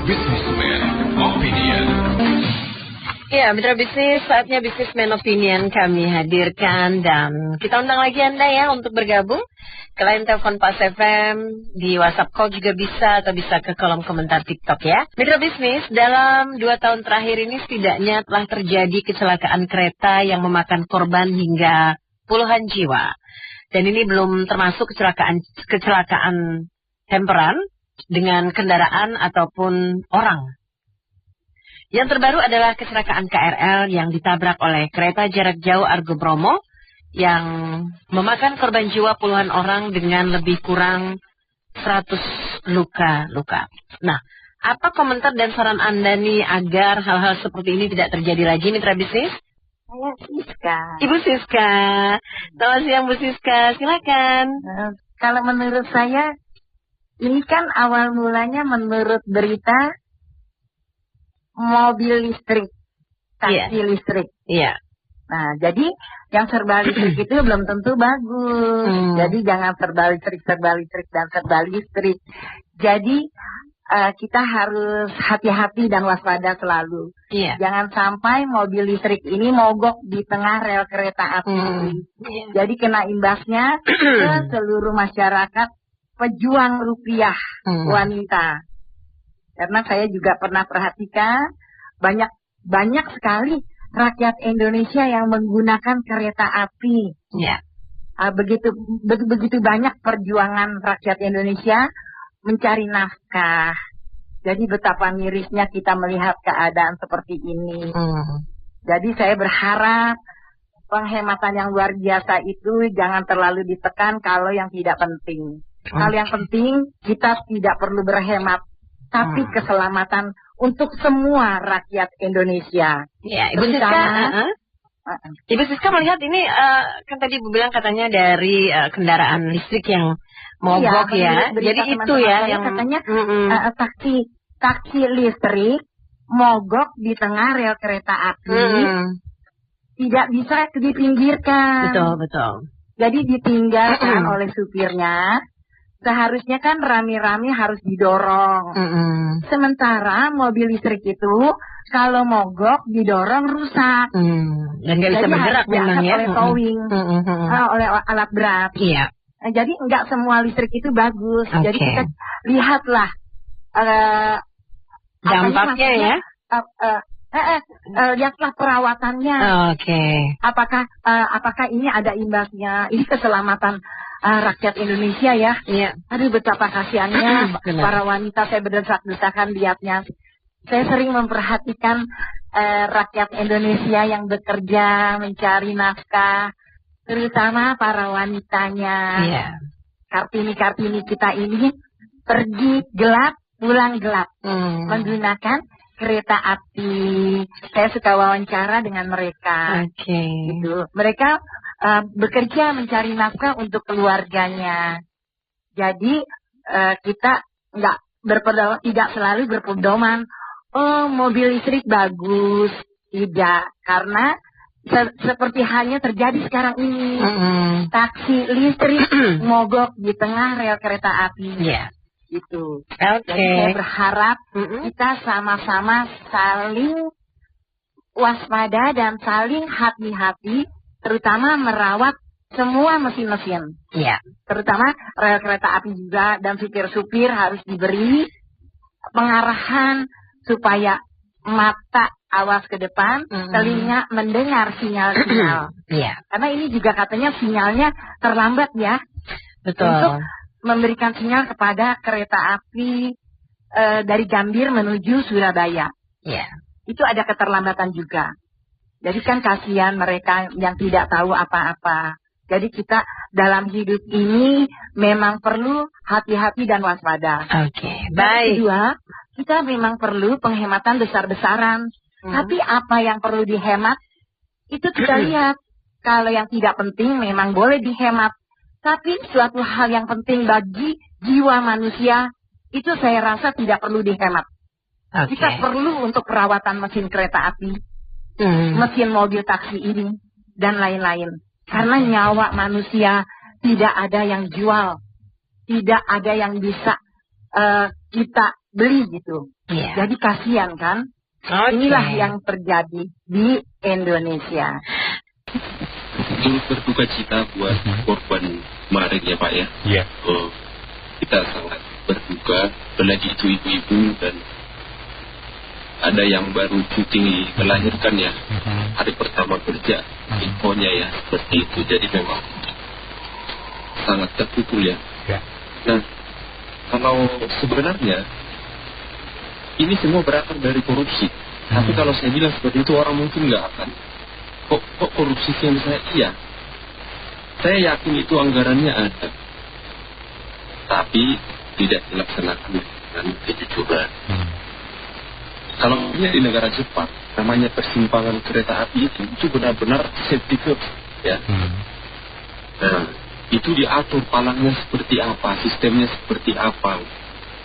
Businessman Opinion. Ya, mitra bisnis, saatnya Businessman Opinion kami hadirkan dan kita undang lagi Anda ya untuk bergabung ke line telepon Pas FM, di WhatsApp call juga bisa atau bisa ke kolom komentar TikTok ya. Mitra bisnis, dalam 2 tahun terakhir ini setidaknya telah terjadi kecelakaan kereta yang memakan korban hingga puluhan jiwa. Dan ini belum termasuk kecelakaan temperan dengan kendaraan ataupun orang. Yang terbaru adalah kecelakaan KRL yang ditabrak oleh kereta jarak jauh Argo Bromo yang memakan korban jiwa puluhan orang dengan lebih kurang 100 luka-luka. Nah, apa komentar dan saran Anda nih agar hal-hal seperti ini tidak terjadi lagi, mitra bisnis? Saya Siska. Ibu Siska. Selamat siang Bu Siska, silakan. Kalau menurut saya, ini kan awal mulanya menurut berita mobil listrik, taksi listrik. Iya. Nah, jadi yang serba listrik itu belum tentu bagus. Jadi jangan serba listrik, dan serba listrik. Jadi kita harus hati-hati dan waspada selalu. Iya. Jangan sampai mobil listrik ini mogok di tengah rel kereta api. Jadi kena imbasnya ke seluruh masyarakat pejuang rupiah wanita. Karena saya juga pernah perhatikan banyak sekali rakyat Indonesia yang menggunakan kereta api. Yeah. Begitu banyak perjuangan rakyat Indonesia mencari nafkah. Jadi betapa mirisnya kita melihat keadaan seperti ini. Jadi saya berharap penghematan yang luar biasa itu jangan terlalu ditekan kalau yang tidak penting. Kalau yang penting kita tidak perlu berhemat. Tapi keselamatan untuk semua rakyat Indonesia. Ya, Ibu Siska, Ibu Siska melihat ini kan tadi Ibu bilang katanya dari kendaraan listrik yang mogok ya. Jadi itu ya yang katanya taksi listrik mogok di tengah rel kereta api. Tidak bisa dipinggirkan. Betul. Jadi ditinggalkan oleh supirnya. Seharusnya kan rame-rame harus didorong. Sementara mobil listrik itu kalau mogok didorong rusak. Dan nggak bisa bergerak memang ya. Oleh towing, oleh alat berat. Iya. Jadi nggak semua listrik itu bagus. Jadi kita lihatlah dampaknya ya. Lihatlah perawatannya. Apakah ini ada imbasnya? Ini keselamatan rakyat Indonesia ya. Aduh betapa kasihannya para wanita, saya berdesak-desakan lihatnya. Saya sering memperhatikan rakyat Indonesia yang bekerja mencari nafkah, terutama para wanitanya. Kartini-kartini kita ini pergi gelap, pulang gelap, menggunakan kereta api. Saya suka wawancara dengan mereka. Gitu. Mereka bekerja mencari nafkah untuk keluarganya. Jadi kita tidak selalu berpedoman, oh mobil listrik bagus. Tidak, karena seperti halnya terjadi sekarang ini. Taksi listrik mogok di tengah rel kereta api. Gitu. Jadi saya berharap kita sama-sama saling waspada dan saling hati-hati, terutama merawat semua mesin-mesin. Terutama rel kereta api juga, dan supir-supir harus diberi pengarahan supaya mata awas ke depan, telinga mendengar sinyal-sinyal. Karena ini juga katanya sinyalnya terlambat ya. Untuk memberikan sinyal kepada kereta api dari Gambir menuju Surabaya. Itu ada keterlambatan juga. Jadi kan kasihan mereka yang tidak tahu apa-apa. Jadi kita dalam hidup ini memang perlu hati-hati dan waspada. Baik. Kedua, kita memang perlu penghematan besar-besaran. Tapi apa yang perlu dihemat, itu kita lihat. Kalau yang tidak penting memang boleh dihemat. Tapi suatu hal yang penting bagi jiwa manusia, itu saya rasa tidak perlu dihemat. Kita perlu untuk perawatan mesin kereta api, mesin mobil taksi ini, dan lain-lain. Karena nyawa manusia tidak ada yang jual. Tidak ada yang bisa kita beli gitu. Jadi kasihan kan? Inilah yang terjadi di Indonesia. Turut berduka cita buat korban kemarin ya Pak ya. Iya. Kita sangat berduka, apalagi itu ibu-ibu dan ada yang baru cuti melahirkan ya, hari pertama kerja, infonya ya seperti itu. Jadi memang sangat terpukul ya. Nah, kalau sebenarnya ini semua berakar dari korupsi. Tapi kalau saya bilang seperti itu orang mungkin nggak akan. Kok korupsi yang saya? Iya. Saya yakin itu anggarannya ada. Tapi tidak dilaksanakan dengan kejujuran. Kalau di negara Jepang, namanya persimpangan kereta api itu benar-benar safety first, ya. Nah, itu diatur palangnya seperti apa, sistemnya seperti apa,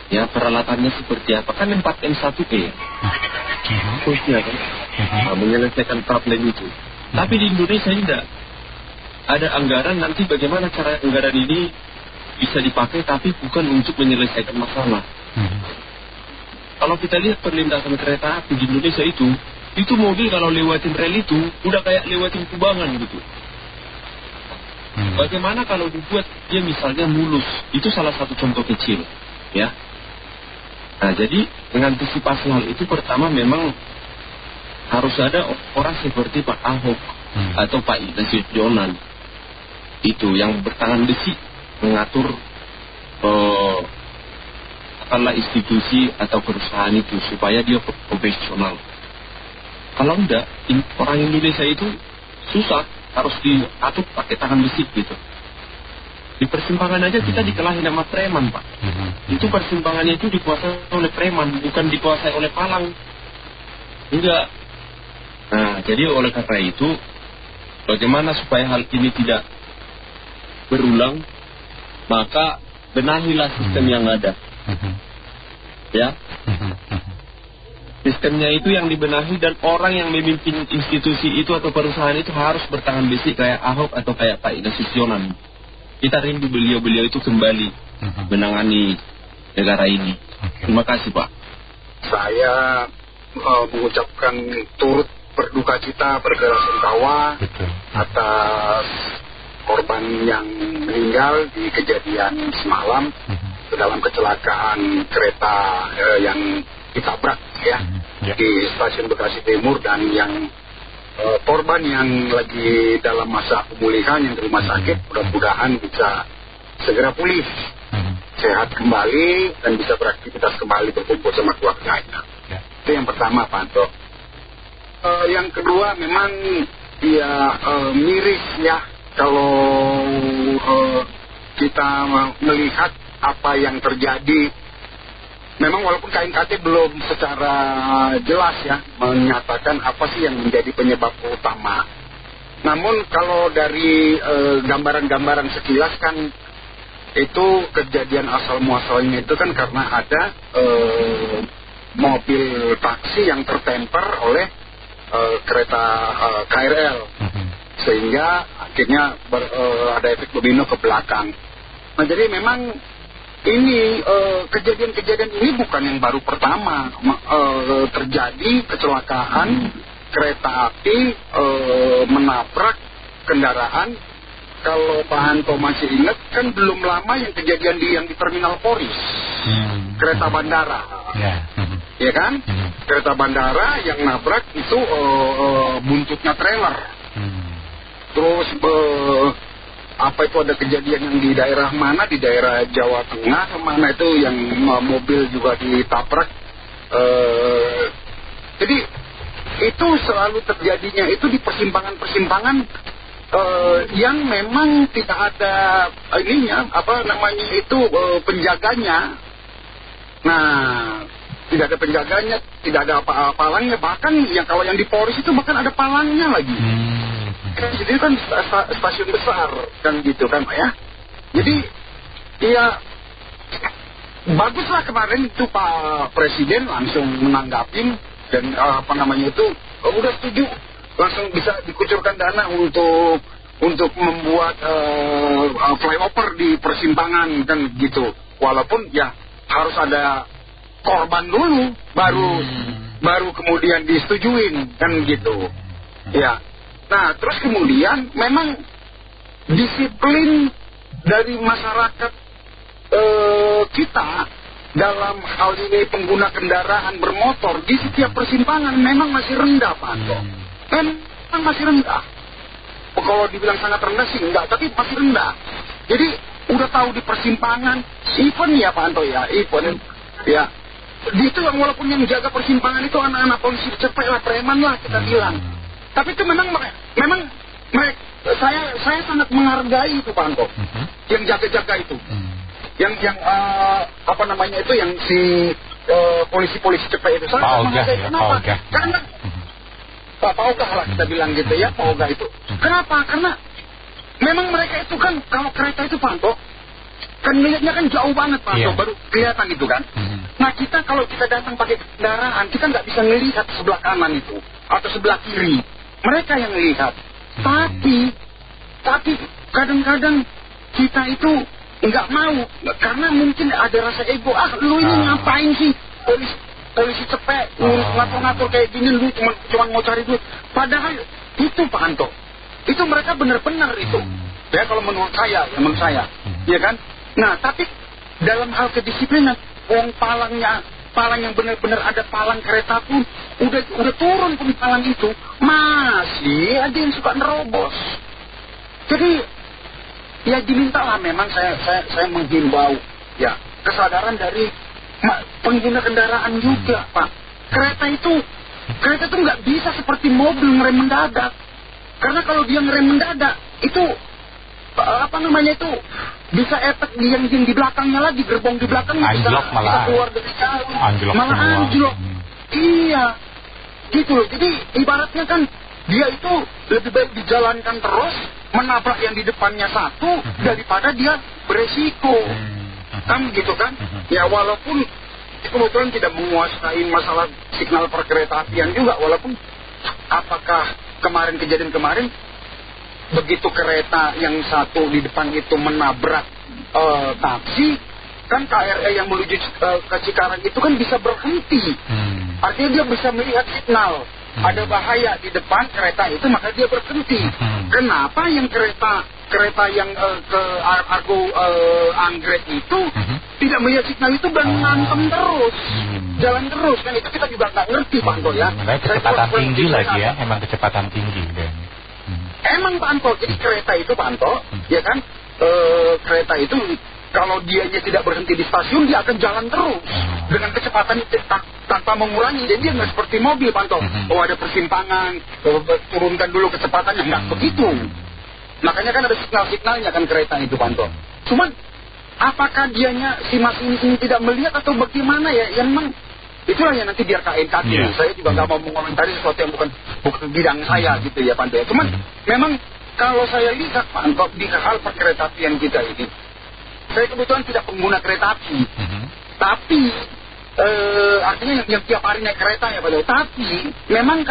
ya, peralatannya seperti apa, kan 4M1P ya. Khususnya kan, menyelesaikan problem itu. Tapi di Indonesia tidak. Ada anggaran, nanti bagaimana cara anggaran ini bisa dipakai, tapi bukan untuk menyelesaikan masalah. Kalau kita lihat perlintasan kereta api di Indonesia itu mobil kalau lewatin rel itu udah kayak lewatin kubangan gitu. Bagaimana kalau dibuat dia misalnya mulus? Itu salah satu contoh kecil, ya. Nah, jadi mengantisipasi hal itu pertama memang harus ada orang seperti Pak Ahok atau Pak Jonan itu yang bertangan besi mengatur katakanlah institusi atau perusahaan itu supaya dia profesional. Kalau enggak, orang Indonesia itu susah, harus diatur pakai tangan besi gitu. Di persimpangan aja kita dikelahi nama preman, Pak. Itu persimpangannya itu dikuasai oleh preman, bukan dikuasai oleh palang. Enggak. Nah, jadi oleh karena itu, bagaimana supaya hal ini tidak berulang, maka benahilah sistem yang ada. Ya, sistemnya itu yang dibenahi dan orang yang memimpin institusi itu atau perusahaan itu harus bertangan besi kayak Ahok atau kayak Pak Jonan. Kita rindu beliau-beliau itu kembali menangani negara ini. Terima kasih Pak. Saya mengucapkan turut berduka cita, berbelasungkawa atas korban yang meninggal di kejadian semalam dalam kecelakaan kereta yang ditabrak ya di stasiun Bekasi Timur, dan yang korban yang lagi dalam masa pemulihan yang di rumah sakit mudah-mudahan bisa segera pulih, sehat kembali dan bisa beraktivitas kembali berkumpul sama keluarganya. Itu yang pertama Pak Anto. Yang kedua memang ya miris ya kalau kita melihat apa yang terjadi. Memang walaupun KNKT belum secara jelas ya menyatakan apa sih yang menjadi penyebab utama. Namun kalau dari gambaran-gambaran sekilas kan itu kejadian asal muasalnya itu kan karena ada mobil taksi yang tertemper oleh kereta KRL, sehingga akhirnya ada efek domino ke belakang. Nah, jadi memang ini kejadian-kejadian ini bukan yang baru pertama terjadi kecelakaan kereta api menabrak kendaraan. Kalau Pak Hanto masih ingat kan belum lama yang kejadian yang di Terminal Polri, kereta bandara, ya kan? Kereta bandara yang nabrak itu buntutnya trailer. Terus apa itu ada kejadian yang di daerah mana, di daerah Jawa Tengah mana itu yang mobil juga ditabrak. Jadi itu selalu terjadinya itu di persimpangan-persimpangan yang memang tidak ada ininya apa namanya itu penjaganya. Nah, tidak ada penjaganya, tidak ada palangnya, bahkan yang kalau yang di Polres itu bahkan ada palangnya lagi. Jadi kan stasiun besar kan gitu kan Pak ya. Jadi ya baguslah kemarin itu Pak Presiden langsung menanggapin dan apa namanya itu udah setuju, langsung bisa dikucurkan dana untuk membuat flyover di persimpangan kan gitu. Walaupun ya harus ada korban dulu, baru kemudian disetujuin, kan gitu. Ya. Nah, terus kemudian memang disiplin dari masyarakat kita dalam hal ini pengguna kendaraan bermotor di setiap persimpangan memang masih rendah, Pak Anto. Memang masih rendah. Kalau dibilang sangat rendah sih enggak, tapi masih rendah. Jadi udah tahu di persimpangan, even ya Pak Anto ya, even ya. Itu yang walaupun yang jaga persimpangan itu anak-anak polisi cepet lah, preman lah kita bilang. Tapi itu memang saya sangat menghargai itu Pak Anto, yang jaga-jaga itu, yang apa namanya itu, yang si polisi-polisi cepet itu sangat menghargai. Kenapa? Karena Pak Paugah lah kita bilang gitu ya, Paugah itu. Kenapa? Karena memang mereka itu kan kalau kereta itu Pak Anto, kan lihatnya kan jauh banget Pak Anto, baru kelihatan gitu kan. Nah kita kalau kita datang pakai kendaraan, kita nggak bisa ngelihat sebelah kanan itu atau sebelah kiri. Mereka yang lihat. Tapi kadang-kadang kita itu nggak mau, karena mungkin ada rasa ego. Lu ini ngapain sih polisi cepet ngatur-ngatur kayak gini, lu cuma mau cari duit. Padahal itu Pak Anto, itu mereka benar-benar itu. Ya kalau menurut saya, ya kan. Nah tapi dalam hal kedisiplinan, palang yang benar-benar ada palang kereta pun udah turun pun palang itu masih ada yang suka nerobos. Jadi ya dimintalah, memang saya menghimbau ya kesadaran dari pengguna kendaraan juga Pak. Kereta itu nggak bisa seperti mobil ngerem mendadak, karena kalau dia ngerem mendadak itu apa namanya itu bisa efek yang di belakangnya lagi, gerbong di belakangnya bisa keluar dari jalur, malah anjlok. Iya gitu loh. Jadi ibaratnya kan dia itu lebih baik dijalankan terus, menabrak yang di depannya satu daripada dia beresiko, kan gitu kan. Ya walaupun kebetulan tidak menguasai masalah signal perkereta-apian juga, walaupun apakah kejadian kemarin begitu kereta yang satu di depan itu menabrak taksi, kan KRL yang menuju ke Cikarang itu kan bisa berhenti. Artinya dia bisa melihat signal ada bahaya di depan kereta itu, maka dia berhenti. Kenapa yang kereta yang ke Argo Anggrek itu tidak melihat signal itu dan ngantem terus, jalan terus, kan itu kita juga nggak ngerti Pak Anto ya. Kecepatan tinggi lagi ya, emang kecepatan tinggi dan emang Pak Anto, jadi kereta itu Pak Anto, ya kan, kereta itu kalau dianya tidak berhenti di stasiun, dia akan jalan terus dengan kecepatan tanpa mengurangi. Jadi dia nggak seperti mobil Pak Anto, oh ada persimpangan, turunkan dulu kecepatannya, nggak begitu. Makanya kan ada signal-signalnya kan kereta itu Pak Anto. Cuman apakah dianya si mas ini tidak melihat atau bagaimana ya, yang memang itulah yang nanti biar KNKT. Saya juga nggak mau mengomentari sesuatu yang bukan bidang saya gitu ya Pak Anto. Cuman memang kalau saya lihat Pak Anto di hal perkeretaapian kita ini, saya kebetulan tidak pengguna kereta api, tapi artinya yang tiap hari naik kereta ya Pak Anto. Tapi memang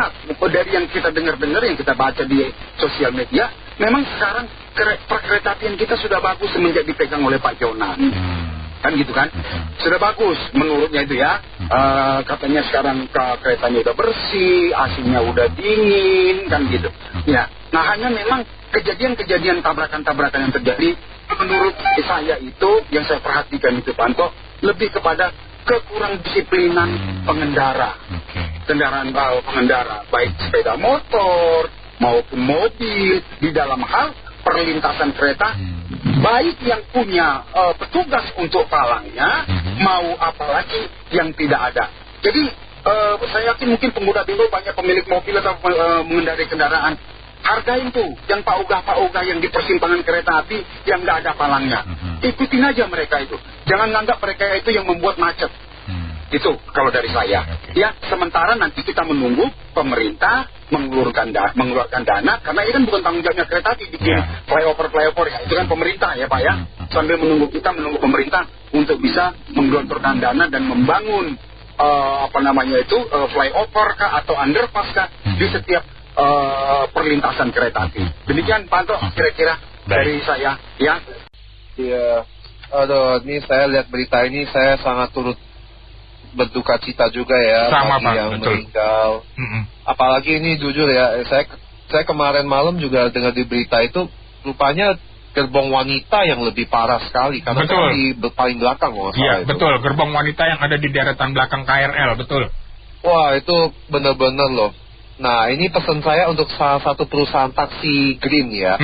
dari yang kita dengar-dengar, yang kita baca di sosial media, memang sekarang perkeretaapian kita sudah bagus semenjak dipegang oleh Pak Jonan. Kan gitu kan, sudah bagus menurutnya itu ya. Katanya sekarang keretanya udah bersih, AC-nya udah dingin, kan gitu ya. Nah hanya memang kejadian-kejadian tabrakan-tabrakan yang terjadi menurut saya itu, yang saya perhatikan itu Pak Anto, lebih kepada kekurang disiplinan pengendara, kendaraan pengendara, baik sepeda motor maupun mobil di dalam hal perlintasan kereta, baik yang punya petugas untuk palangnya, mau apalagi yang tidak ada. Jadi saya yakin mungkin pengguna dulu banyak pemilik mobil atau mengendarai kendaraan, hargain tuh yang Pak Ogah yang di persimpangan kereta api yang nggak ada palangnya. Ikutin aja mereka itu, jangan nganggap mereka itu yang membuat macet. Itu kalau dari saya. Ya, sementara nanti kita menunggu pemerintah mengeluarkan dana, karena ini kan bukan tanggung jawabnya kereta api bikin flyover ya, itu kan pemerintah ya Pak ya. Sambil menunggu pemerintah untuk bisa menggelontorkan dana dan membangun flyover kah atau underpass kah di setiap perlintasan kereta api. Demikian Pak Anto kira-kira dari saya ya. Iya. Aduh, ini saya lihat berita ini, saya sangat turut berduka cita juga ya sama, bagi Pak, yang betul. meninggal. Apalagi ini jujur ya, saya kemarin malam juga dengar di berita itu rupanya gerbong wanita yang lebih parah sekali karena kan di paling belakang kalau nggak salah. Iya, betul. Gerbong wanita yang ada di deretan belakang KRL, betul. Wah, itu benar-benar loh. Nah, ini pesan saya untuk salah satu perusahaan taksi Green ya.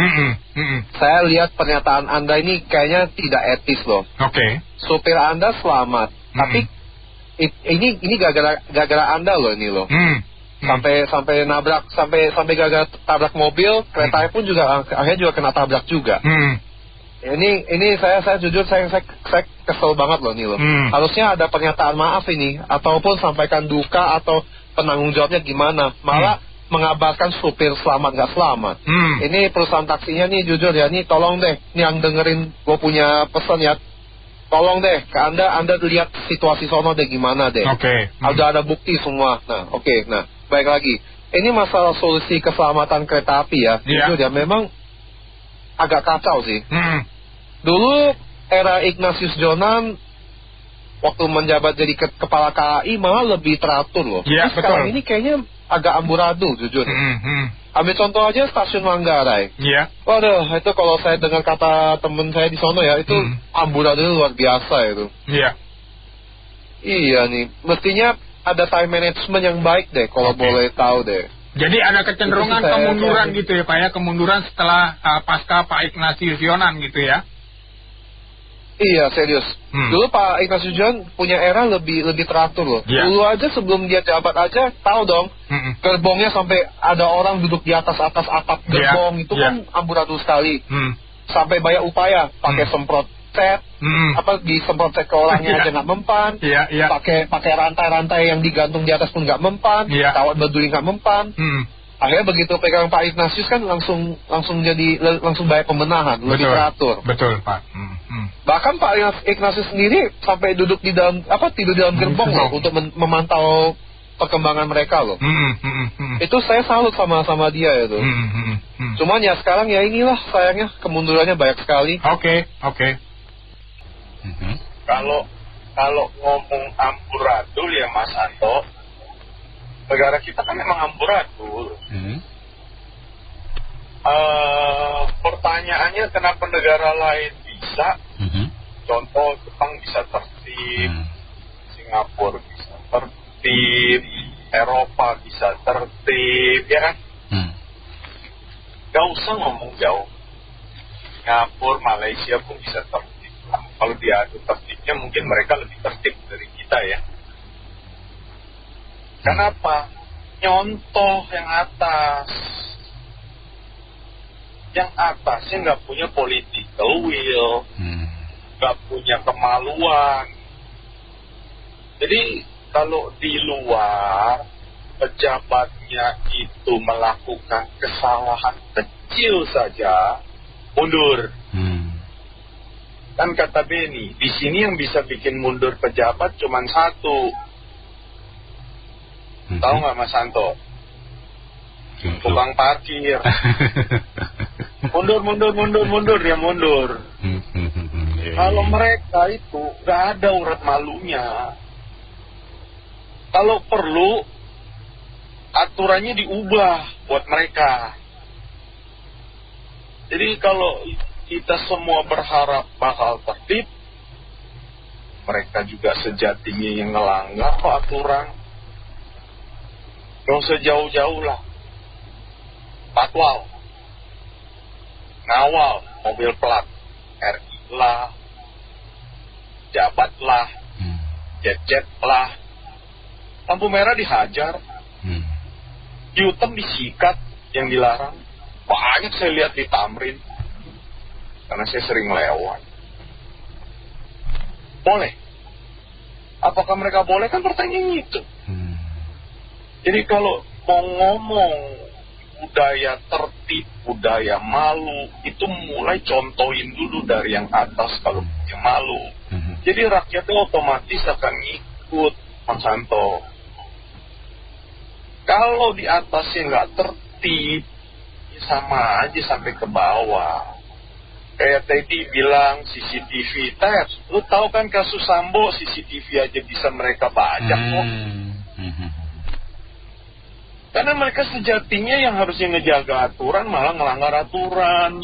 Saya lihat pernyataan Anda ini kayaknya tidak etis loh. Oke. Supir Anda selamat, tapi ini gara-gara Anda loh ini loh. Sampai nabrak, sampai gara-gara tabrak mobil, keretanya pun juga akhirnya juga kena tabrak juga. Ini saya jujur saya kesel banget loh nih loh. Harusnya ada pernyataan maaf ini, ataupun sampaikan duka atau penanggung jawabnya gimana. Malah mengabarkan supir selamat nggak selamat. Ini perusahaan taksinya nih jujur ya, nih tolong deh, nih yang dengerin gue punya pesan ya. Tolong deh, ke Anda lihat situasi sono deh gimana deh. Ada bukti semua. Nah, nah, baik lagi. Ini masalah solusi keselamatan kereta api ya. Jujur ya, memang agak kacau sih. Dulu era Ignatius Jonan waktu menjabat jadi kepala KAI malah lebih teratur loh. Sekarang ini kayaknya agak amburadul jujur. Ambil contoh aja stasiun Manggarai. Waduh, itu kalau saya dengar kata temen saya di sono ya, itu amburadul luar biasa itu. Iya nih, mestinya ada time management yang baik deh kalau boleh tahu deh. Jadi ada kecenderungan kemunduran gitu ya Pak ya, kemunduran setelah pasca Pak Ignatius Jonan gitu ya. Iya, serius. Dulu Pak Ignatius Jonan punya era lebih teratur loh. Dulu aja sebelum dia jabat aja, tahu dong, gerbongnya sampai ada orang duduk di atas atap gerbong, itu kan amburadul sekali. Sampai banyak upaya, pakai semprot set, disemprot set ke orangnya aja nggak mempan, pakai rantai-rantai yang digantung di atas pun nggak mempan, kawat berduri nggak mempan. Akhirnya begitu pegang Pak Ignatius kan langsung banyak pembenahan, lebih teratur. Betul Pak. Bahkan Pak Ignatius sendiri sampai duduk di dalam tidur di dalam gerbong loh untuk memantau perkembangan mereka loh. Itu saya salut sama dia itu. Cuman ya sekarang ya inilah sayangnya kemundurannya banyak sekali. Oke. Kalau ngomong amburadul ya Mas Anto, negara kita kan memang amburadul. Pertanyaannya kenapa negara lain bisa? Contoh Jepang bisa tertib, Singapura bisa tertib, Eropa bisa tertib, ya kan? Gak usah ngomong jauh. Singapura, Malaysia pun bisa tertib. Kalau diadu tertibnya mungkin mereka lebih tertib dari kita ya. Kenapa? Nyontoh yang atas. Yang atasnya nggak punya political will, nggak punya kemaluan. Jadi kalau di luar pejabatnya itu melakukan kesalahan kecil saja, mundur. Kan kata Benny, di sini yang bisa bikin mundur pejabat cuma satu. Tahu nggak Mas Santo? Tukang parkir. Mundur, dia mundur. Kalau mereka itu nggak ada urat malunya. Kalau perlu aturannya diubah buat mereka. Jadi kalau kita semua berharap bakal tertib, mereka juga sejatinya yang ngelanggar kok aturan. Gak usah jauh-jauh lah. Patwal, ngawal mobil plat RI lah, jabat lah, jet lah, lampu merah dihajar, U-turn disikat yang dilarang. Banyak saya lihat di Tamrin, karena saya sering lewat. Boleh? Apakah mereka boleh? Kan pertanyaan itu. Jadi kalau mau ngomong budaya tertib, budaya malu, itu mulai contohin dulu dari yang atas kalau yang malu. Jadi rakyatnya otomatis akan ngikut, Mas Santo. Kalau di atasnya nggak tertib, ya sama aja sampai ke bawah. Kayak tadi bilang CCTV, lu tahu kan kasus Sambo, CCTV aja bisa mereka bajak kok. Karena mereka sejatinya yang harusnya ngejaga aturan malah ngelanggar aturan.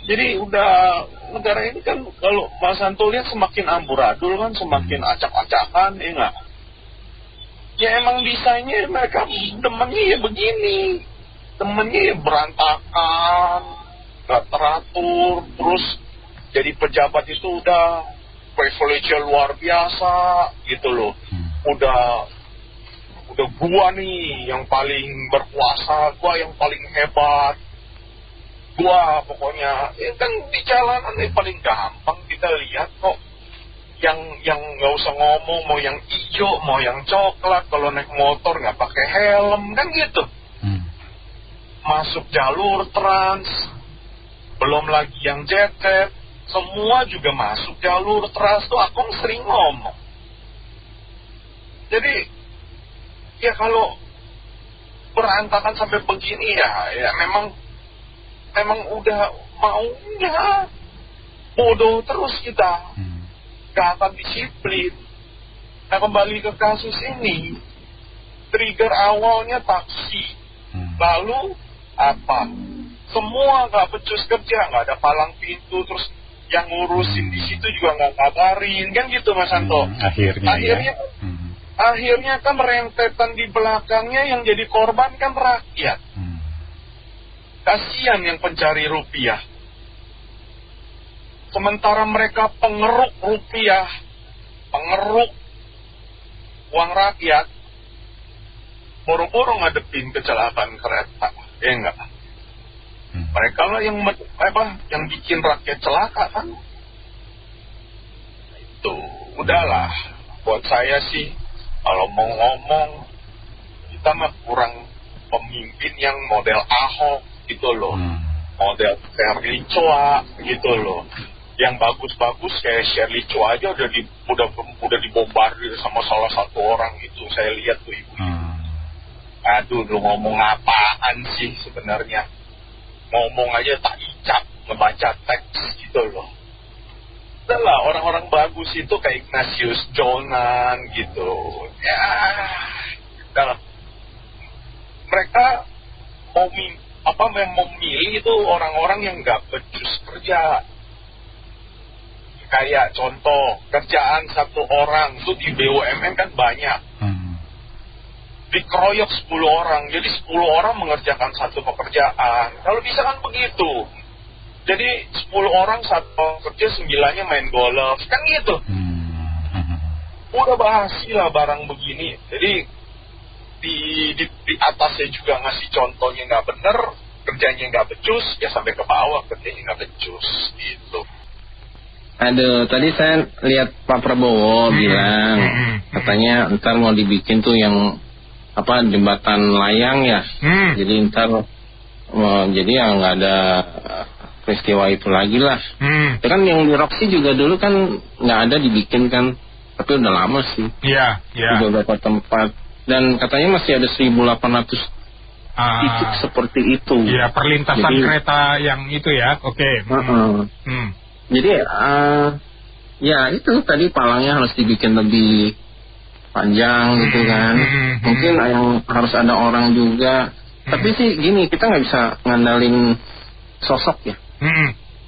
Jadi udah negara ini kan kalau Mas Santo lihat semakin amburadul kan, semakin acak-acakan, ya nggak? Ya emang desainnya mereka demennya ya begini, demennya ya berantakan, nggak teratur, terus jadi pejabat itu udah privilege luar biasa gitu loh, udah gua nih yang paling berkuasa, gua yang paling hebat, gua pokoknya kan di jalanan ini paling gampang kita lihat kok, yang nggak usah ngomong, mau yang hijau mau yang coklat, kalau naik motor nggak pakai helm kan gitu, masuk jalur trans, belum lagi yang jaket, semua juga masuk jalur trans tuh aku sering ngomong. Jadi ya kalau berantakan sampai begini ya memang udah maunya bodoh terus kita, gak akan disiplin. Nah kembali ke kasus ini, trigger awalnya taksi, lalu apa? Semua gak becus kerja, gak ada palang pintu, terus yang ngurusin di situ juga gak ngabarin, kan gitu Mas Santo. Akhirnya kan rentetan di belakangnya yang jadi korban kan rakyat. Kasihan yang pencari rupiah. Sementara mereka pengeruk rupiah, pengeruk uang rakyat, boro-boro ngadepin kecelakaan kereta, ya enggak? Mereka lah yang bikin rakyat celaka kan? Itu udahlah, buat saya sih. Kalau mau ngomong, kita mah kurang pemimpin yang model Ahok gitu loh, model Shirley Chua gitu loh. Yang bagus-bagus kayak Shirley Chua aja udah dibombardir sama salah satu orang itu, saya lihat tuh ibu. Aduh, lu ngomong apaan sih sebenarnya? Ngomong aja tak icap, ngebaca teks gitu loh. Lah orang-orang bagus itu kayak Ignatius Jonan gitu ya, mereka mau memilih itu orang-orang yang nggak becus kerja. Kayak contoh kerjaan satu orang itu di BUMN kan banyak, dikeroyok 10 orang, jadi 10 orang mengerjakan satu pekerjaan. Kalau bisa kan begitu. Jadi 10 orang satu kerja, 9-nya main golf, kan gitu. Udah bahasi lah barang begini. Jadi di atasnya juga ngasih contohnya nggak bener, kerjanya nggak becus, ya sampai ke bawah kerjanya nggak becus gitu. Aduh, tadi saya lihat Pak Prabowo bilang, katanya ntar mau dibikin tuh yang jembatan layang ya. Jadi ntar jadi ya nggak ada peristiwa itu lagi lah. Ya kan yang di Roxy juga dulu kan nggak ada dibikin kan, tapi udah lama sih. Iya. Di beberapa tempat. Dan katanya masih ada 1.800 titik seperti itu. Iya, perlintasan kereta yang itu ya. Oke. Jadi ya itu tadi palangnya harus dibikin lebih panjang gitu kan. Mungkin yang harus ada orang juga. Tapi sih gini, kita nggak bisa ngandalin sosok ya.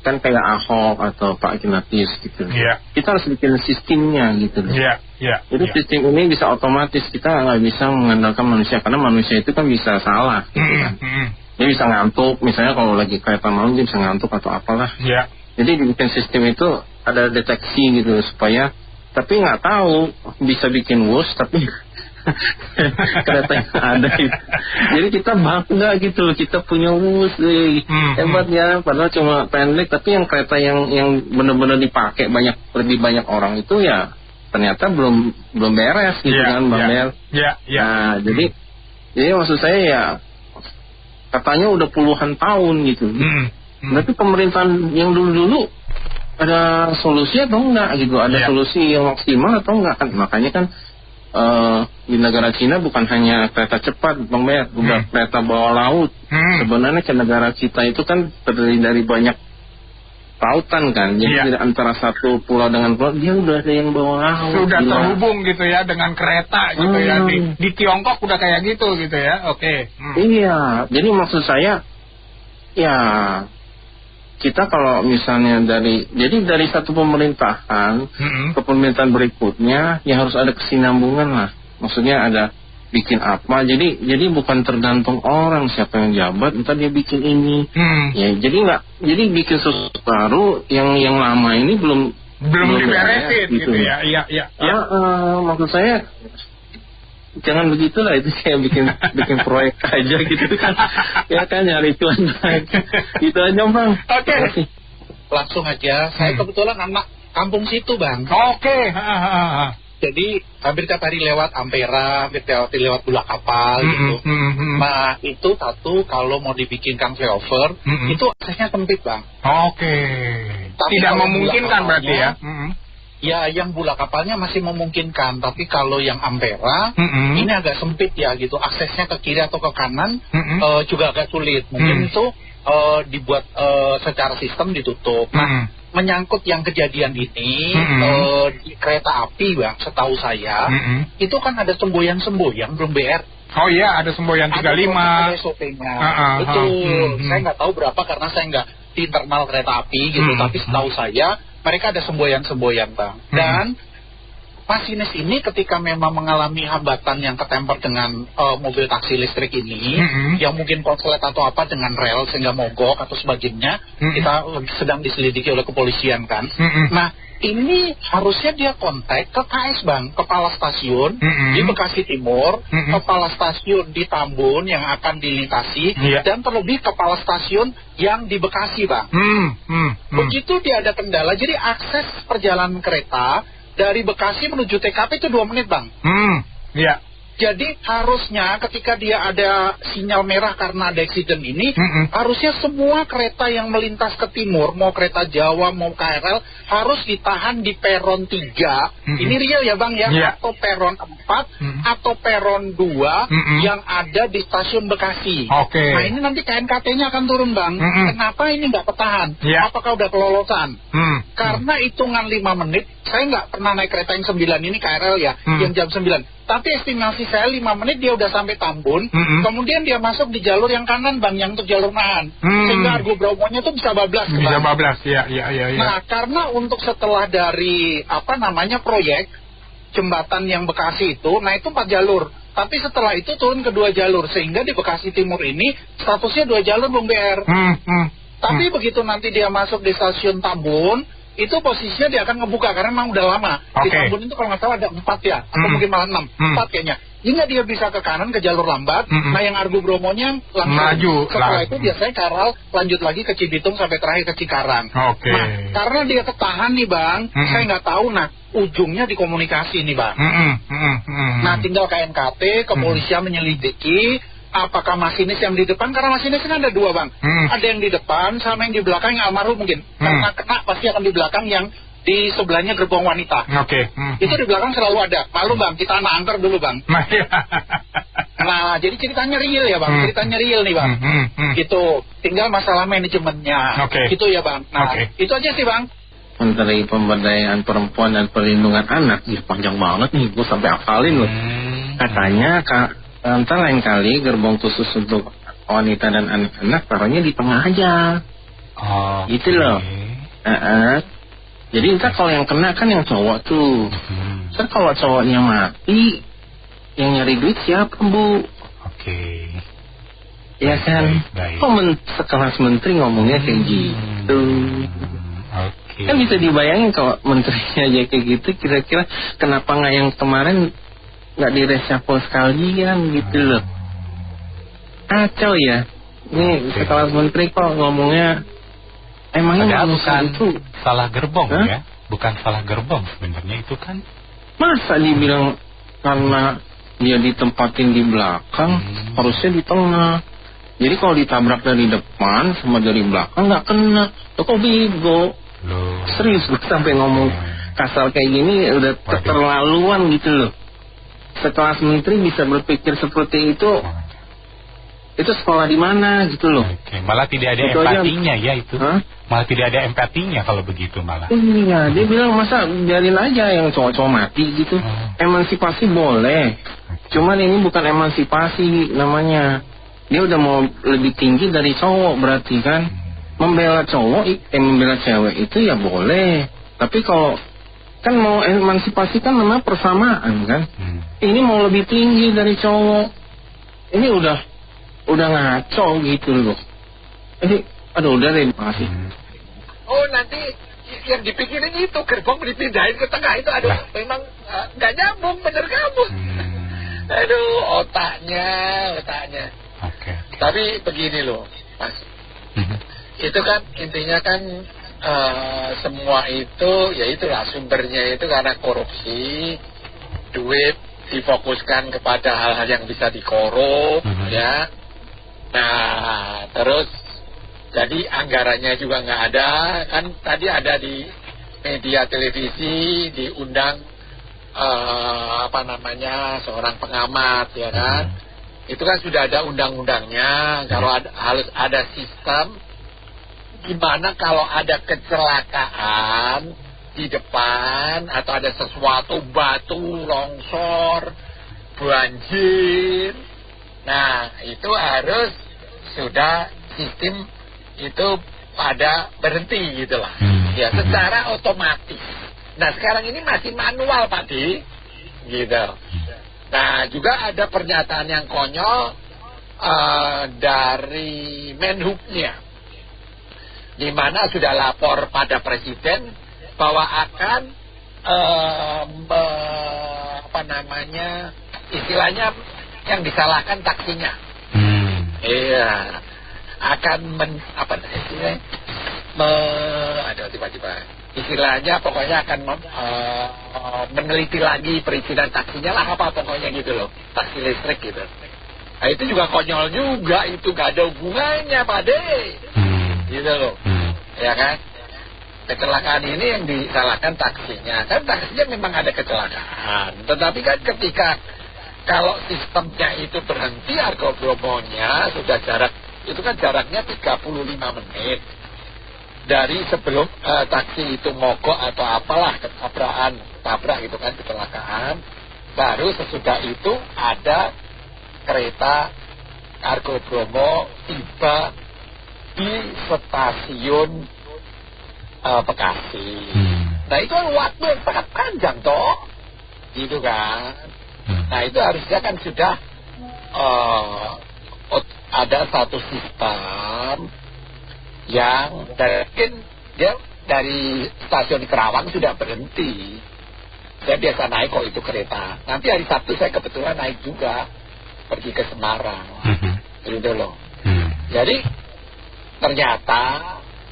Kan kayak Ahok atau Pak Ignatius gitu. Kita harus bikin sistemnya gitu. Jadi sistem ini bisa otomatis, kita nggak bisa mengandalkan manusia, karena manusia itu kan bisa salah gitu kan. Dia bisa ngantuk, misalnya kalau lagi kereta malam dia bisa ngantuk atau apalah. Jadi dibikin sistem itu ada deteksi gitu supaya, tapi nggak tahu bisa bikin wush tapi kereta yang ada itu. Jadi kita bangga gitu, kita punya wush, hebat ya. Padahal cuma pendek, tapi yang kereta yang benar-benar dipakai lebih banyak orang itu ya ternyata belum beres gitu kan Bang Del. Nah jadi maksud saya ya katanya udah puluhan tahun gitu. Berarti pemerintahan yang dulu ada solusi atau enggak gitu, ada solusi yang maksimal atau enggak kan? Makanya kan di negara Cina bukan hanya kereta cepat, Bang Ber, udah kereta bawah laut. Sebenarnya ke negara kita itu kan terdiri dari banyak lautan kan, jadi antara satu pulau dengan pulau dia udah ada yang bawah laut. Sudah terhubung gitu ya dengan kereta gitu ya. Di Tiongkok udah kayak gitu ya. Oke. Iya, jadi maksud saya ya kita kalau misalnya dari satu pemerintahan ke pemerintahan berikutnya ya harus ada kesinambungan lah. Maksudnya ada bikin apa, jadi bukan tergantung orang siapa yang jabat, entar dia bikin ini. Ya, jadi bikin sesuatu baru yang lama ini belum diberesin gitu ya. Iya. Maksud saya jangan begitulah, itu kayak bikin proyek aja gitu kan. Ya kan nyari cuan aja. Gitu aja, Bang. Oke. Langsung aja. Saya kebetulan anak kampung situ, Bang. Oke. Jadi hampir tiap hari lewat Ampera, hampir tiap hari lewat Bulak Kapal gitu. Nah itu satu, kalau mau dibikinkan flyover, itu aksesnya sempit, Bang. Oke. Tidak memungkinkan berarti ya? Ya, yang Bulak Kapalnya masih memungkinkan, tapi kalau yang Ampera, ini agak sempit ya gitu. Aksesnya ke kiri atau ke kanan juga agak sulit. Mungkin itu dibuat secara sistem ditutup. Nah, menyangkut yang kejadian ini di kereta api, Bang, setahu saya itu kan ada semboyan belum BR. Oh iya, ada semboyan 35. Ada SOP-nya. Betul. Saya nggak tahu berapa karena saya nggak di internal kereta api gitu, tapi setahu saya mereka ada semboyan, Bang. Dan masinis ini ketika memang mengalami hambatan yang ketemper dengan mobil taksi listrik ini, yang mungkin konslet atau apa dengan rel sehingga mogok atau sebagainya, kita sedang diselidiki oleh kepolisian kan. Nah, ini harusnya dia kontak ke KS, Bang, kepala stasiun di Bekasi Timur, kepala stasiun di Tambun yang akan dilintasi, dan terlebih kepala stasiun yang di Bekasi, Bang. Begitu dia ada kendala, jadi akses perjalanan kereta dari Bekasi menuju TKP itu 2 menit, Bang. Iya. Jadi harusnya ketika dia ada sinyal merah karena ada accident ini, harusnya semua kereta yang melintas ke timur, mau kereta Jawa, mau KRL, harus ditahan di peron 3. Ini real ya, Bang ya? Atau peron 4, atau peron 2 yang ada di stasiun Bekasi. Nah ini nanti KNKT-nya akan turun, Bang. Kenapa ini nggak ketahan? Apakah udah kelolosan? Karena hitungan 5 menit, saya nggak pernah naik kereta yang 9 ini KRL ya, yang jam 9. Tapi estimasi saya 5 menit dia udah sampai Tambun, kemudian dia masuk di jalur yang kanan, Bang, yang untuk jalur nahan. Sehingga Argo Bromonya tuh bisa bablas. Bisa bablas, ya. Nah, karena untuk setelah dari, proyek jembatan yang Bekasi itu, nah itu 4 jalur. Tapi setelah itu turun ke 2 jalur, sehingga di Bekasi Timur ini statusnya 2 jalur, Bung BR. Tapi begitu nanti dia masuk di stasiun Tambun, itu posisinya dia akan ngebuka karena memang udah lama. Di Tambun itu kalau nggak salah ada 4 ya, atau mungkin malah 6, 4 kayaknya. Hingga dia bisa ke kanan ke jalur lambat. Nah yang Argo Bromonya langsung maju. Setelah itu biasanya KRL lanjut lagi ke Cibitung sampai terakhir ke Cikarang. Nah karena dia ketahan nih, Bang, saya nggak tahu. Nah ujungnya di komunikasi nih, Bang. Nah tinggal KNKT, kepolisian menyelidiki apakah masinis yang di depan, karena masinis kan ada 2, Bang. Ada yang di depan sama yang di belakang yang almarhum mungkin. Karena kena pasti akan di belakang yang di sebelahnya gerbong wanita. Itu di belakang selalu ada. Malu, Bang, kita angker dulu, Bang. Nah, jadi ceritanya real ya, Bang. Ceritanya real nih, Bang. Gitu. Tinggal masalah manajemennya. Gitu ya, Bang. Nah, itu aja sih, Bang. Menteri Pemberdayaan Perempuan dan Perlindungan Anak. Ih, panjang banget nih, gue sampai hafalin loh. Katanya, entar lain kali gerbong khusus untuk wanita dan anak-anak taruhnya di tengah aja. Gitu loh. Jadi entar kalau yang kena kan yang cowok tuh. Entar kalau cowoknya mati, yang nyari duit siapa, Bu? Ya kan? Kok sekelas menteri ngomongnya kayak gitu? Kan bisa dibayangin kalau menterinya aja kayak gitu, kira-kira kenapa nggak yang kemarin nggak direshuffle sekalian gitu loh. Kacau ya. Ini sekelas menteri kok ngomongnya emangnya bukan itu salah gerbong ya? Bukan salah gerbong sebenarnya itu kan. Masa dibilang karena dia ditempatin di belakang, harusnya di tengah. Jadi kalau ditabrak dari depan sama dari belakang nggak kena. Loh, kok bego? Serius gue sampai ngomong kasar kayak gini udah keterlaluan gitu loh. sekelas menteri bisa berpikir seperti itu sekolah di mana gitu loh. Malah tidak ada empatinya ya itu. Malah tidak ada empatinya kalau begitu malah. Iya, dia bilang masa biarin aja yang cowok-cowok mati gitu. Emansipasi boleh. Cuman ini bukan emansipasi namanya. Dia udah mau lebih tinggi dari cowok berarti kan. Membela cowok, membela cewek itu ya boleh. Tapi kalau kan mau emansipasi kan namanya persamaan kan. Ini mau lebih tinggi dari cowok. Ini udah ngaco gitu loh. Aduh udah deh, makasih. Oh nanti yang dipikirin itu gerbong dipindahin ke tengah itu, aduh memang nggak nyambung bener kamu. Aduh otaknya. Tapi begini loh, Mas. Itu kan intinya kan semua itu ya itulah sumbernya itu karena korupsi, duit difokuskan kepada hal-hal yang bisa dikorup, ya. Nah, terus jadi anggarannya juga nggak ada, kan tadi ada di media televisi diundang seorang pengamat, ya kan? Itu kan sudah ada undang-undangnya, kalau harus ada sistem gimana kalau ada kecelakaan di depan atau ada sesuatu batu longsor, banjir. Nah, itu harus sudah sistem itu pada berhenti gitulah. Ya, secara otomatis. Nah, sekarang ini masih manual, Pak Di. Gitu. Nah, juga ada pernyataan yang konyol dari Menhubnya. Di mana sudah lapor pada presiden bahwa akan istilahnya yang disalahkan taksinya. Iya, akan istilahnya pokoknya akan meneliti lagi perizinan taksinya lah pokoknya gitu loh, taksi listrik gitu. Nah itu juga konyol juga, itu gak ada hubungannya Pak De, gitu loh, ya kan? Kecelakaan ini yang disalahkan taksinya, kan taksinya memang ada kecelakaan, tetapi kan ketika kalau sistemnya itu berhenti, Argo Bromonya sudah jarak, itu kan jaraknya 35 menit dari sebelum taksi itu mogok atau apalah, tabrak itu kan kecelakaan. Baru sesudah itu ada kereta Argo Bromo tiba di stasiun Bekasi. Nah itu kan waktu yang sangat panjang toh, gitu kan. Nah itu harusnya kan sudah ada satu sistem yang mungkin dia dari stasiun Kerawang sudah berhenti. Saya biasa naik kok itu kereta. Nanti hari Sabtu saya kebetulan naik juga pergi ke Semarang, gitu loh. Jadi ternyata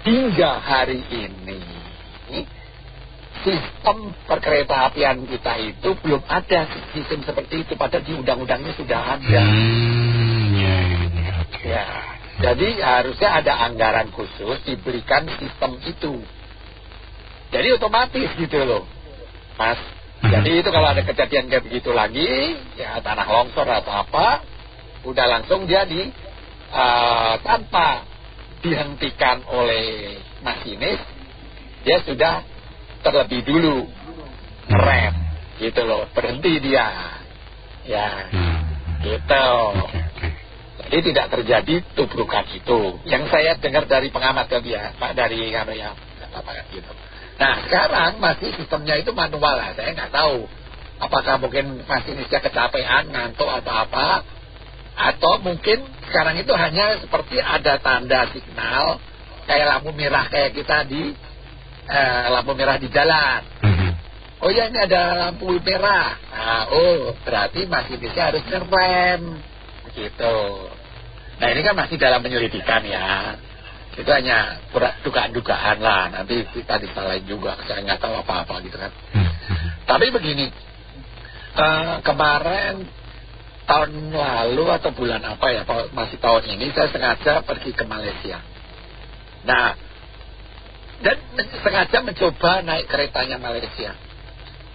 hingga hari ini sistem perkeretaapian kita itu belum ada sistem seperti itu, padahal di undang-undangnya sudah ada. Ya, jadi harusnya ada anggaran khusus diberikan sistem itu. Jadi otomatis gitu loh, Mas. Jadi itu kalau ada kejadian kayak begitu lagi, ya tanah longsor atau apa, udah langsung dia tanpa dihentikan oleh masinis, dia sudah terlebih dulu rem, gitu loh, berhenti dia, ya, gitu. Jadi tidak terjadi tubrukan itu. Yang saya dengar dari pengamat dari gitu. Nah sekarang masih sistemnya itu manual lah, saya nggak tahu apakah mungkin masinisnya kecapean, ngantuk atau apa, atau mungkin sekarang itu hanya seperti ada tanda signal kayak lampu merah kayak kita di lampu merah di jalan. Oh ya ini ada lampu merah. Nah, berarti masinisnya harus ngerem gitu. Nah ini kan masih dalam penyelidikan ya. Itu hanya dugaan-dugaan lah. Nanti kita disalahin juga, saya nggak tahu apa-apa gitu kan. Tapi begini, kemarin tahun lalu atau bulan apa ya, masih tahun ini saya sengaja pergi ke Malaysia. Nah, dan sengaja mencoba naik keretanya Malaysia.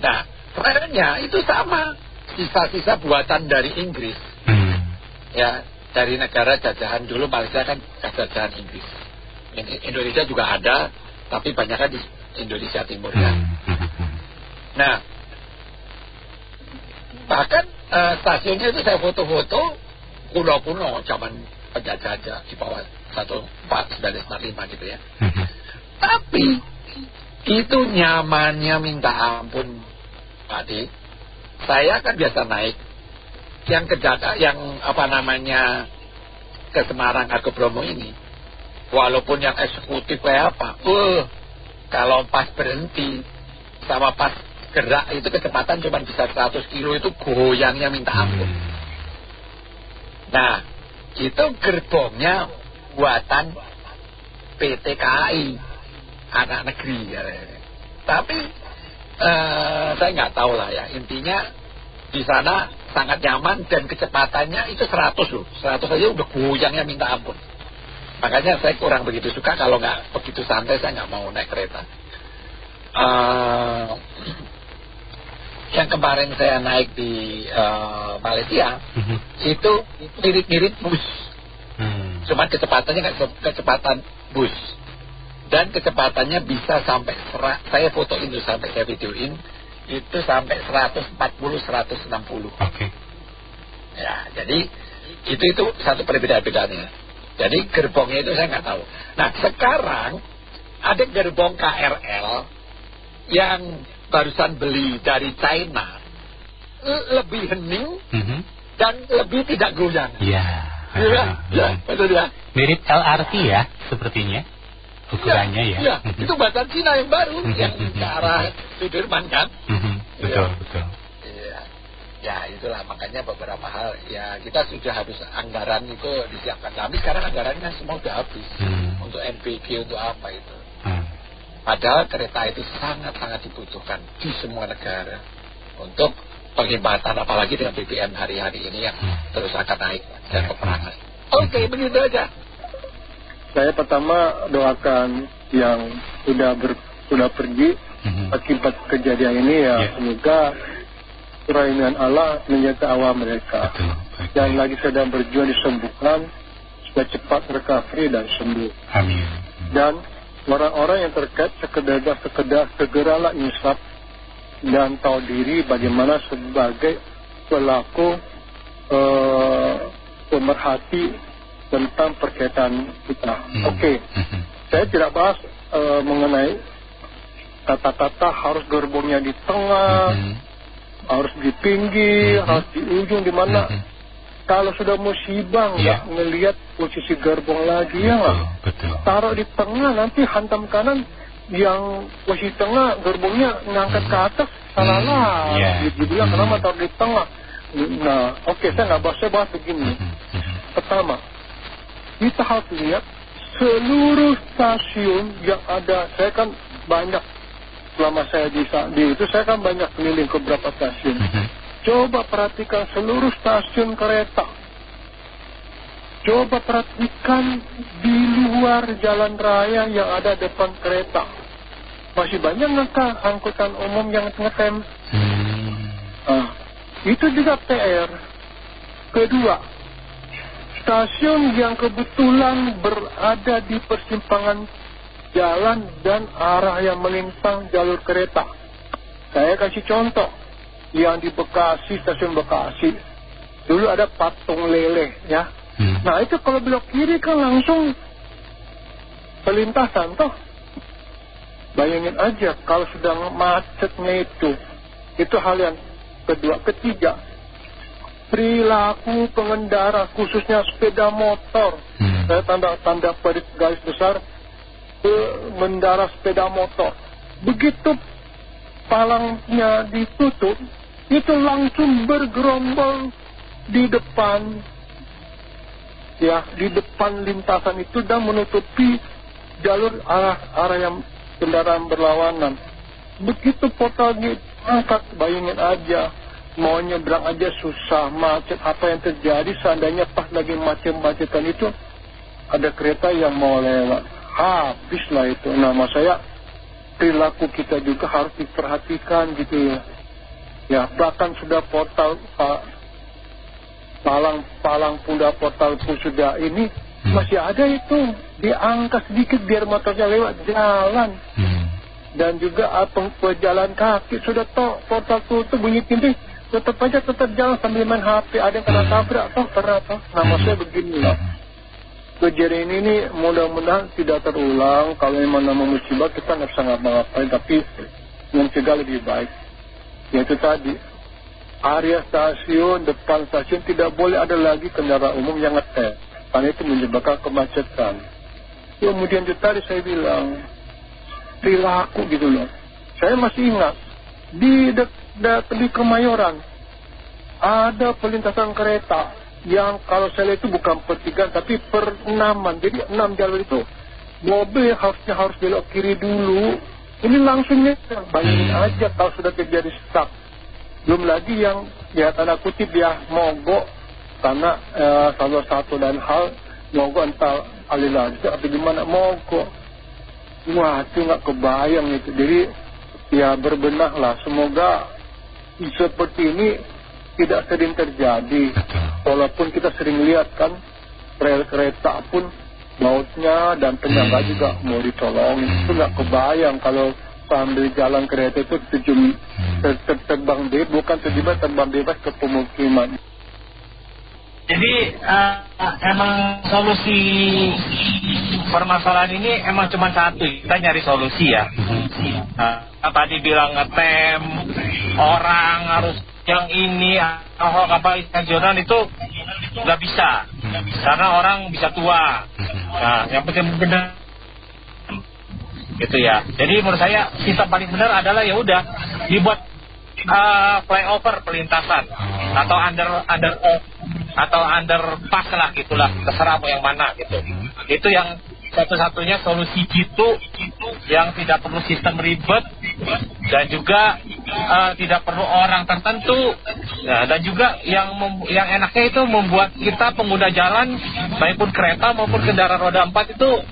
Nah, trennya itu sama sisa-sisa buatan dari Inggris. Ya, dari negara jajahan dulu. Malaysia kan jajahan Inggris. Indonesia juga ada, tapi banyak kan di Indonesia Timur ya. Nah, bahkan stasiunnya itu saya foto-foto kuno-kuno zaman penjajah aja di bawah 1945 gitu ya. Tapi itu nyamannya minta ampun, Pak Adi. Saya kan biasa naik yang ke Semarang ke Bromo ini, walaupun yang eksekutif kayak apa, kalau pas berhenti sama pas gerak itu kecepatan cuma bisa 100 kilo, itu goyangnya minta ampun. Nah, itu gerbongnya buatan PT KAI, anak negeri ya. Tapi saya nggak tahu lah ya, intinya di sana sangat nyaman dan kecepatannya itu 100 loh. 100 aja udah goyangnya minta ampun. Makanya saya kurang begitu suka kalau nggak begitu santai, saya nggak mau naik kereta. Yang kemarin saya naik di Malaysia itu mirip-mirip bus. Cuman kecepatannya nggak kecepatan bus. Dan kecepatannya bisa sampai, saya fotoin itu sampai saya videoin, itu sampai 140-160. Ya, jadi itu satu perbedaan-bedaannya. Jadi gerbongnya itu saya nggak tahu. Nah, sekarang ada gerbong KRL yang barusan beli dari China, lebih hening dan lebih tidak goyang. Ya, betul ya. Mirip LRT ya, sepertinya. Ukurannya ya. Itu buatan Cina yang baru, yang ke arah Sudirman kan. Betul. Ya, itulah makanya beberapa hal ya kita sudah harus anggaran itu disiapkan. Tapi sekarang anggarannya semua sudah habis untuk NPG, untuk apa itu. Padahal kereta itu sangat-sangat dibutuhkan di semua negara untuk penghematan, apalagi dengan BBM hari-hari ini yang terus akan naik dan peperangan. Oke, begitu aja. Saya pertama doakan yang sudah pergi akibat kejadian ini ya, semoga perlindungan Allah menjaga awal mereka. Yang lagi sedang berjuang disembuhkan supaya cepat recovery dan sembuh. Amin. Dan orang-orang yang terkait sekedar segeralah insaf dan tahu diri bagaimana sebagai pelaku pemerhati tentang perkaitan kita. Saya tidak bahas mengenai kata-kata harus gerbongnya di tengah, harus di pinggir, harus di ujung, di mana. Kalau sudah musibah nggak ngelihat posisi gerbong lagi ya nggak, taruh di tengah, nanti hantam kanan, yang posisi tengah gerbongnya ngangkat ke atas, salah lah. Dibilang kenapa taruh di tengah. Nah, saya nggak bahas begini. Pertama, kita harus lihat seluruh stasiun yang ada. Saya kan banyak, selama saya di itu saya kan banyak keliling ke beberapa stasiun. Coba perhatikan seluruh stasiun kereta. Coba perhatikan di luar jalan raya yang ada depan kereta. Masih banyak nggak angkutan umum yang ngetem? Itu juga PR. Kedua, stasiun yang kebetulan berada di persimpangan jalan dan arah yang melintang jalur kereta. Saya kasih contoh, yang di Bekasi, stasiun Bekasi, dulu ada patung lele ya. Nah itu kalau belok kiri kan langsung pelintasan toh. Bayangin aja kalau sedang macetnya itu hal yang kedua. Ketiga, perilaku pengendara khususnya sepeda motor. Saya tanda garis besar pengendara sepeda motor. Begitu palangnya ditutup, itu langsung bergerombol di depan, ya, di depan lintasan itu dan menutupi jalur arah yang kendaraan berlawanan. Begitu portal diangkat, bayangin aja, mau nyebrang aja susah, macet. Apa yang terjadi seandainya pas lagi macet-macetan itu ada kereta yang mau lewat, habislah itu. Nah, maksud saya perilaku kita juga harus diperhatikan gitu ya. Ya, bahkan sudah portal palang Punda portal pun sudah ini masih ada itu, diangkat sedikit biar motornya lewat jalan. Dan juga pejalan kaki sudah portal tutup bunyi tindih, tetap jalan sambil main HP. Ada yang kena tabrak nama saya begini lah. Kejadian ini mudah-mudahan tidak terulang. Kalau memang nama musibah kita nggak bisa ngapa-ngapain, tapi mencegah lebih baik. Yaitu tadi, area stasiun, depan stasiun tidak boleh ada lagi kendaraan umum yang ngetem, karena itu menyebabkan kemacetan. Kemudian itu tadi saya bilang perilaku gitu loh. Saya masih ingat di Kemayoran ada perlintasan kereta yang kalau saya lihat itu bukan pertigaan tapi perenaman. Jadi 6 jalur itu mobil harus belok kiri dulu. Ini langsungnya bayangin aja kalau sudah terjadi stuck. Belum lagi yang ya tanda kutip ya mogok karena salah satu dan hal mogok entah alilajah atau gimana mogok. Wah, itu nggak kebayang itu. Jadi ya berbenahlah. Semoga seperti ini tidak sering terjadi. Walaupun kita sering lihat kan rel kereta pun bautnya dan penyangga juga mau ditolong. Itu nggak kebayang kalau sambil jalan kereta itu terbang bebas, bukan terbang bebas ke pemukiman. Jadi emang solusi permasalahan ini emang cuma satu, kita nyari solusi ya. Tadi bilang ngetem, orang harus yang ini, apa istilah itu nggak bisa, karena orang bisa tua. Nah, yang penting benar gitu ya. Jadi menurut saya sistem paling benar adalah ya udah dibuat flyover pelintasan atau underpass lah gitulah, terserah mau yang mana gitu. Itu yang satu-satunya solusi gitu yang tidak perlu sistem ribet dan juga tidak perlu orang tertentu. Nah, dan juga yang enaknya itu membuat kita pengguna jalan baik pun kereta maupun kendaraan roda 4 itu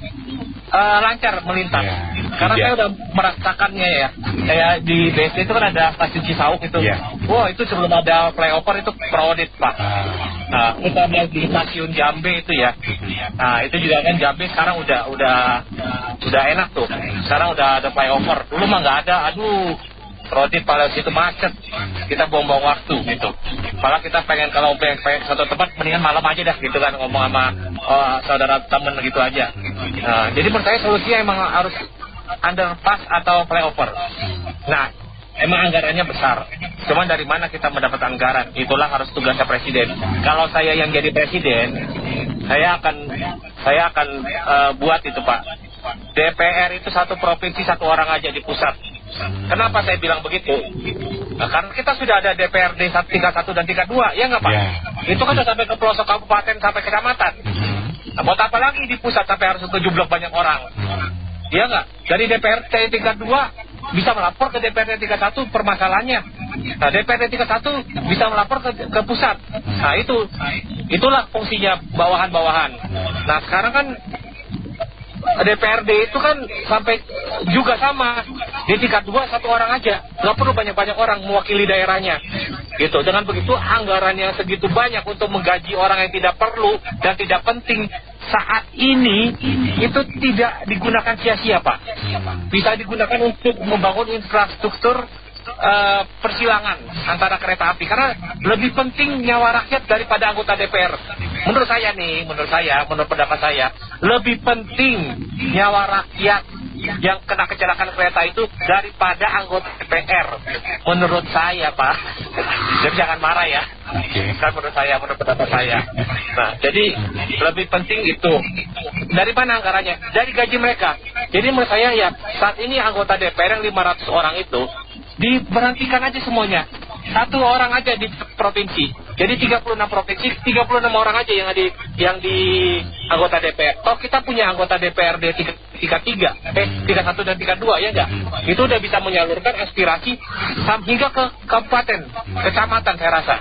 lancar melintas. Karena saya udah merasakannya ya. Kayak di BSD itu kan ada stasiun Cisauk itu. Wow, itu sebelum ada flyover itu crowded Pak. Nah, kita lihat di stasiun Jambe itu ya. Nah, itu juga kan Jambe sekarang udah enak tuh. Sekarang udah ada flyover. Dulu mah nggak ada. Aduh, crowded pada situ macet. Kita buang-buang waktu gitu. Malah kita kalau pengen satu tempat mendingan malam aja dah gitu kan, ngomong sama saudara temen gitu aja. Nah, jadi menurut saya solusinya emang harus underpass atau flyover. Nah, emang anggarannya besar. Cuman dari mana kita mendapat anggaran? Itulah harus tugasnya presiden. Kalau saya yang jadi presiden, saya akan buat itu Pak. DPR itu satu provinsi satu orang aja di pusat. Kenapa saya bilang begitu? Nah, karena kita sudah ada DPRD tingkat 1 dan tingkat 2, ya nggak Pak? Itu kan sudah sampai ke pelosok kabupaten sampai kecamatan. Nah, buat apa lagi di pusat sampai harus 7 blok banyak orang? Iya nggak? Dari DPRD tingkat 2 bisa melapor ke DPRD tingkat 1 permasalahannya. Nah, DPRD tingkat 1 bisa melapor ke pusat. Nah, itulah fungsinya bawahan-bawahan. Nah, sekarang kan DPRD itu kan sampai juga sama di tingkat 2 satu orang aja, nggak perlu banyak-banyak orang mewakili daerahnya gitu. Dengan begitu anggaran yang segitu banyak untuk menggaji orang yang tidak perlu dan tidak penting saat ini itu tidak digunakan sia-sia Pak. Bisa digunakan untuk membangun infrastruktur persilangan antara kereta api, karena lebih penting nyawa rakyat daripada anggota DPR. Menurut pendapat saya, lebih penting nyawa rakyat yang kena kecelakaan kereta itu daripada anggota DPR. Menurut saya Pak. Jadi jangan marah ya. Kan menurut pendapat saya. Nah, jadi lebih penting itu. Dari mana anggarannya? Dari gaji mereka. Jadi menurut saya ya, saat ini anggota DPR yang 500 orang itu diberhentikan aja semuanya. Satu orang aja di provinsi. Jadi 36 provinsi, 36 orang aja yang di anggota DPR. Oh, kita punya anggota DPRD tingkat 1 dan tingkat 2 ya enggak? Itu udah bisa menyalurkan aspirasi hingga ke kabupaten, kecamatan saya rasa.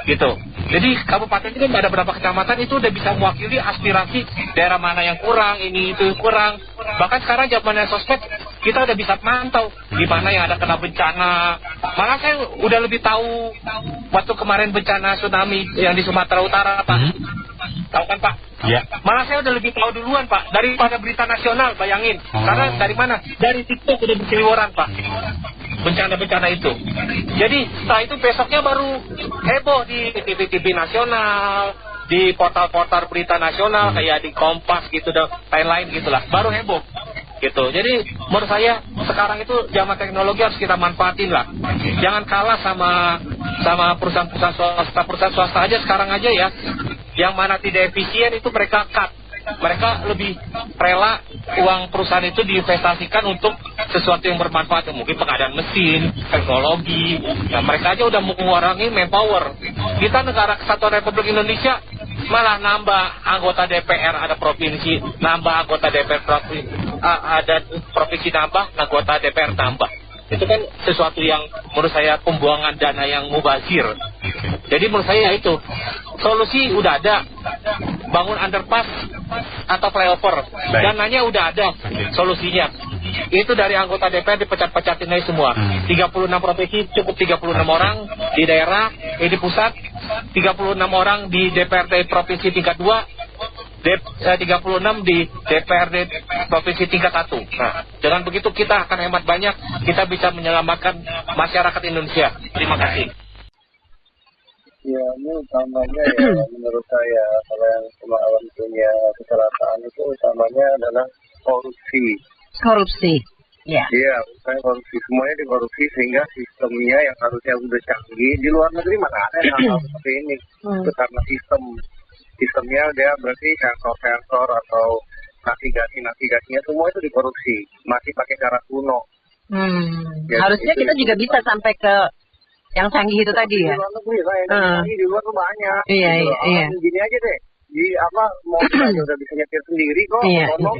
Gitu. Jadi kabupaten itu ada berapa kecamatan itu udah bisa mewakili aspirasi daerah mana yang kurang, ini itu kurang. Bahkan sekarang zamannya sosmed kita udah bisa mantau di mana yang ada kena bencana. Malah saya udah lebih tahu waktu kemarin bencana tsunami yang di Sumatera Utara, Pak. Tahu kan, Pak? Ya. Malah saya udah lebih tahu duluan, Pak, daripada berita nasional, bayangin. Karena dari mana? Dari TikTok udah berseliweran, Pak. Bencana-bencana itu. Jadi setelah itu besoknya baru heboh di TV-TV nasional, di portal-portal berita nasional kayak di Kompas gitu dan lain-lain gitulah. Baru heboh. Gitu. Jadi menurut saya sekarang itu zaman teknologi harus kita manfaatin lah. Jangan kalah sama perusahaan swasta aja sekarang aja ya. Yang mana tidak efisien itu mereka cut. Mereka lebih rela uang perusahaan itu diinvestasikan untuk sesuatu yang bermanfaat, mungkin pengadaan mesin, teknologi. Ya, mereka aja udah mengurangi manpower. Kita negara Kesatuan Republik Indonesia malah nambah anggota DPR, ada provinsi nambah anggota DPR provinsi, ada provinsi nambah, anggota DPR tambah. Itu kan sesuatu yang menurut saya pembuangan dana yang mubazir. Jadi menurut saya itu solusi udah ada, bangun underpass atau flyover, dananya udah ada solusinya. Itu dari anggota DPR dipecat-pecatin aja semua. 36 provinsi cukup 36 orang di daerah, di pusat 36 orang di DPRD provinsi tingkat 2, 36 di DPRD provinsi tingkat 1. Nah, dengan begitu kita akan hemat banyak, kita bisa menyelamatkan masyarakat Indonesia. Terima kasih. Ya, ini utamanya ya menurut saya kalau yang kemarin punya kecelakaan itu utamanya adalah korupsi. Korupsi. Ya. Iya, saya korupsi, semuanya dikorupsi sehingga sistemnya yang harusnya udah canggih di luar negeri mana ada yang hal seperti ini. Itu karena sistemnya dia berarti sensor atau navigasinya semua itu dikorupsi, masih pakai cara kuno. Ya, harusnya kita juga bisa sampai ke yang canggih itu tadi ya. Di luar negeri saya di luar tuh banyak. Iya, gitu. iya. Gini aja deh, di mobil aja udah bisa nyetir sendiri kok, otonom.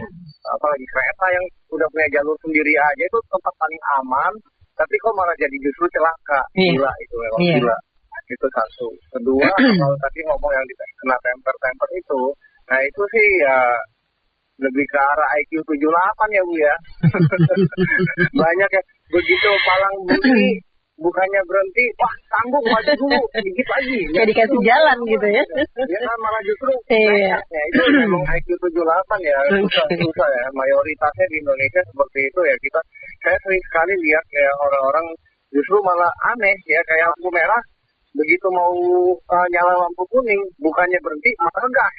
Apalagi kereta yang udah punya jalur sendiri aja itu tempat paling aman, tapi kok malah jadi justru celaka. Gila itu memang gila. Itu satu. Kedua, kalau tadi ngomong yang kena temper itu, nah itu sih ya lebih ke arah IQ 78 ya Bu ya. Banyak ya, begitu palang bunyi bukannya berhenti, wah sambung maju dulu, dikit lagi. Kayak dikasih jalan gitu ya. Ya kan malah justru ya, itu memang IQ 78 ya, susah ya. Mayoritasnya di Indonesia seperti itu ya. Saya sering sekali lihat kayak orang-orang justru malah aneh ya, kayak lampu merah, begitu mau nyala lampu kuning, bukannya berhenti, malah gas.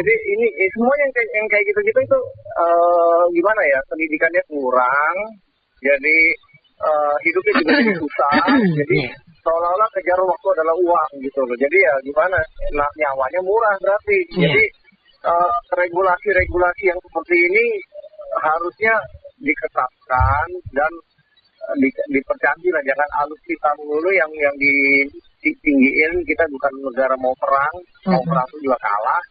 Jadi ini semua yang kayak gitu-gitu itu gimana ya, pendidikannya kurang, jadi hidupnya juga jadi susah, jadi seolah-olah kejar waktu adalah uang gitu loh. Jadi ya gimana, nyawanya murah berarti. Jadi regulasi-regulasi yang seperti ini harusnya diketatkan dan dipercantik lah, jangan alus hitam dulu yang ditinggiin. Kita bukan negara mau perang itu juga kalah,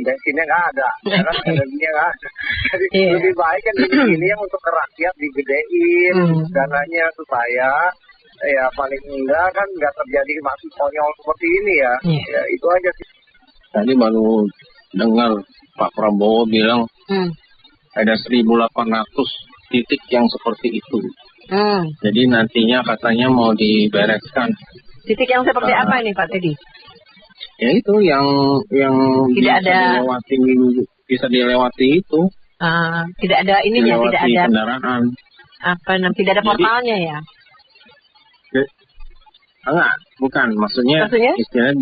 bensinnya nggak ada, kan energinya nggak ada. Jadi lebih baik kan ini yang untuk ke rakyat digedein dananya supaya ya paling enggak kan nggak terjadi masih konyol seperti ini ya. Ya itu aja sih. Tadi baru dengar Pak Prabowo bilang ada 1.800 titik yang seperti itu. Jadi nantinya katanya mau dibereskan. Titik yang seperti apa ini Pak Teddy? Ya itu yang tidak ada bisa dilewati itu. Tidak ada ininya, tidak ada kendaraan. Tidak ada portalnya ya? Enggak, bukan. Maksudnya istilahnya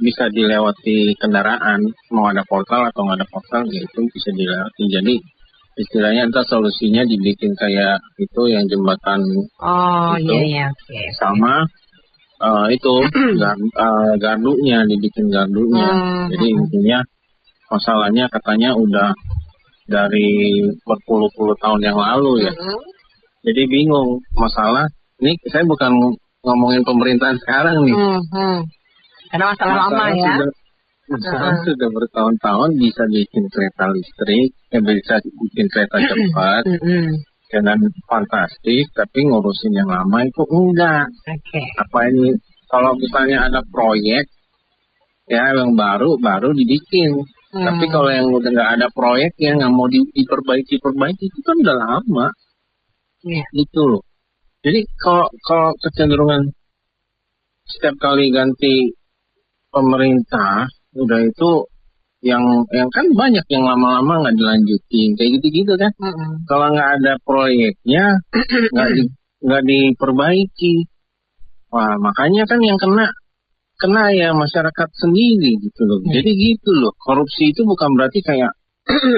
bisa dilewati kendaraan. Mau ada portal atau nggak ada portal, itu bisa dilewati. Jadi istilahnya entah solusinya dibikin kayak itu yang jembatan sama itu gardunya, dibikin gardunya. Jadi intinya masalahnya katanya udah dari berpuluh-puluh tahun yang lalu ya. Jadi bingung masalah ini. Saya bukan ngomongin pemerintahan sekarang nih, karena masalah lama ya. Sudah bertahun-tahun bisa bikin kereta listrik, bisa bikin kereta cepat dengan fantastis, tapi ngurusin yang lama itu enggak. Apa ini? Kalau misalnya ada proyek ya yang baru dibikin, Tapi kalau yang udah nggak ada proyek yang nggak mau diperbaiki itu kan udah lama. Gitu loh. Jadi kalau kecenderungan setiap kali ganti pemerintah udah itu yang kan banyak yang lama-lama nggak dilanjutin kayak gitu-gitu kan. Kalau nggak ada proyeknya nggak diperbaiki. Wah, makanya kan yang kena ya masyarakat sendiri gitu loh. Jadi gitu loh, korupsi itu bukan berarti kayak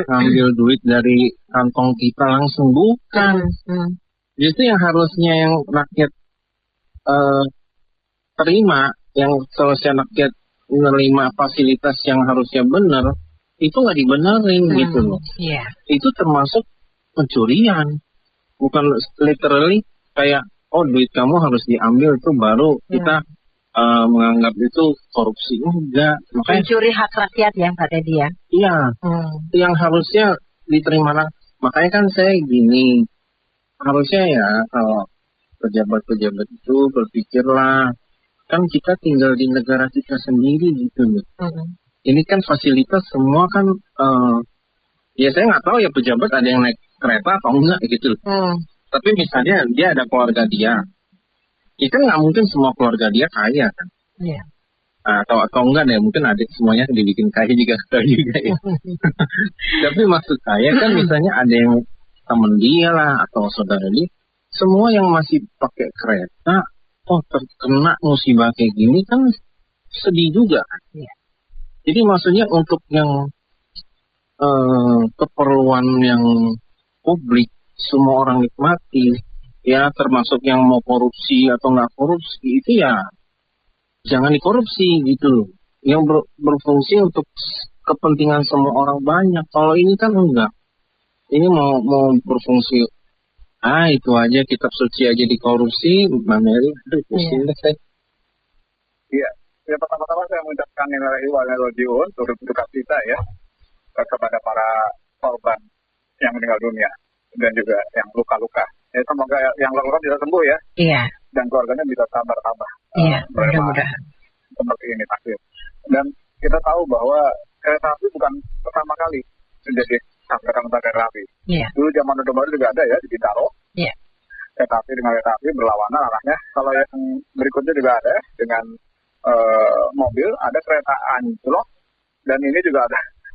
ngambil duit dari kantong kita langsung, bukan. Justru yang harusnya yang rakyat terima, yang selesai rakyat menerima fasilitas yang harusnya benar, itu nggak dibenerin gitu loh. Itu termasuk pencurian, bukan literally kayak duit kamu harus diambil itu baru kita menganggap itu korupsi. Enggak. Makanya mencuri hak rakyat ya Pak Teddy ya. Iya. Yang harusnya diterima. Makanya kan saya gini, harusnya ya kalau pejabat-pejabat itu berpikirlah, kan kita tinggal di negara kita sendiri gitu loh. Ini kan fasilitas semua kan, ya saya nggak tahu ya pejabat ada yang naik kereta atau enggak gitu loh. Tapi misalnya dia ada keluarga dia, itu nggak mungkin semua keluarga dia kaya kan? Atau enggak deh, mungkin adik semuanya dibikin kaya juga ya. Tapi maksud saya kan misalnya ada yang temen dia lah atau saudara dia, semua yang masih pakai kereta, terkena musibah kayak gini kan sedih juga kan? Jadi maksudnya untuk yang keperluan yang publik semua orang nikmati, ya termasuk yang mau korupsi atau nggak korupsi itu ya jangan dikorupsi gitu. Yang berfungsi untuk kepentingan semua orang banyak. Kalau ini kan enggak. Ini mau berfungsi. Itu aja kitab suci aja dikorupsi, Mbak Mary. Pusing deh saya. Iya. Ya pertama-tama saya mengucapkan innalillahi wa inna ilaihi raji'un, turut berduka cita ya kepada para korban yang meninggal dunia dan juga yang luka-luka. Ya, semoga yang luka bisa sembuh ya. Iya. Dan keluarganya bisa sabar-sabar. Iya, mudah-mudahan. Seperti ini takdir. Dan kita tahu bahwa kereta api bukan pertama kali menjadi tabrakan kereta api. Dulu zaman Orde Baru juga ada ya di Bintaro. Kereta api dengan kereta api berlawanan arahnya. Kalau yang berikutnya juga ada dengan mobil, ada kereta anjlok, dan ini juga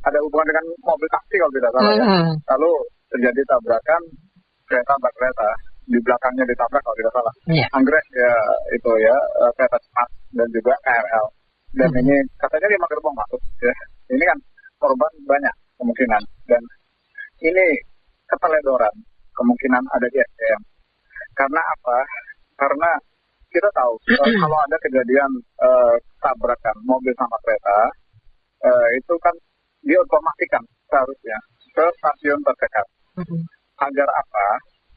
ada hubungan dengan mobil taksi kalau tidak salah ya. Lalu terjadi tabrakan kereta di belakangnya ditabrak kalau tidak salah. Anggrek ya itu ya, kereta cepat dan juga KRL. Dan ini katanya 5 gerbong masuk ya. Ini kan korban banyak kemungkinan, dan ini keteledoran kemungkinan ada di SDM. Karena apa? Karena kita tahu kalau ada kejadian tabrakan mobil sama kereta, itu kan diotomasikan seharusnya ke stasiun terdekat. Agar apa?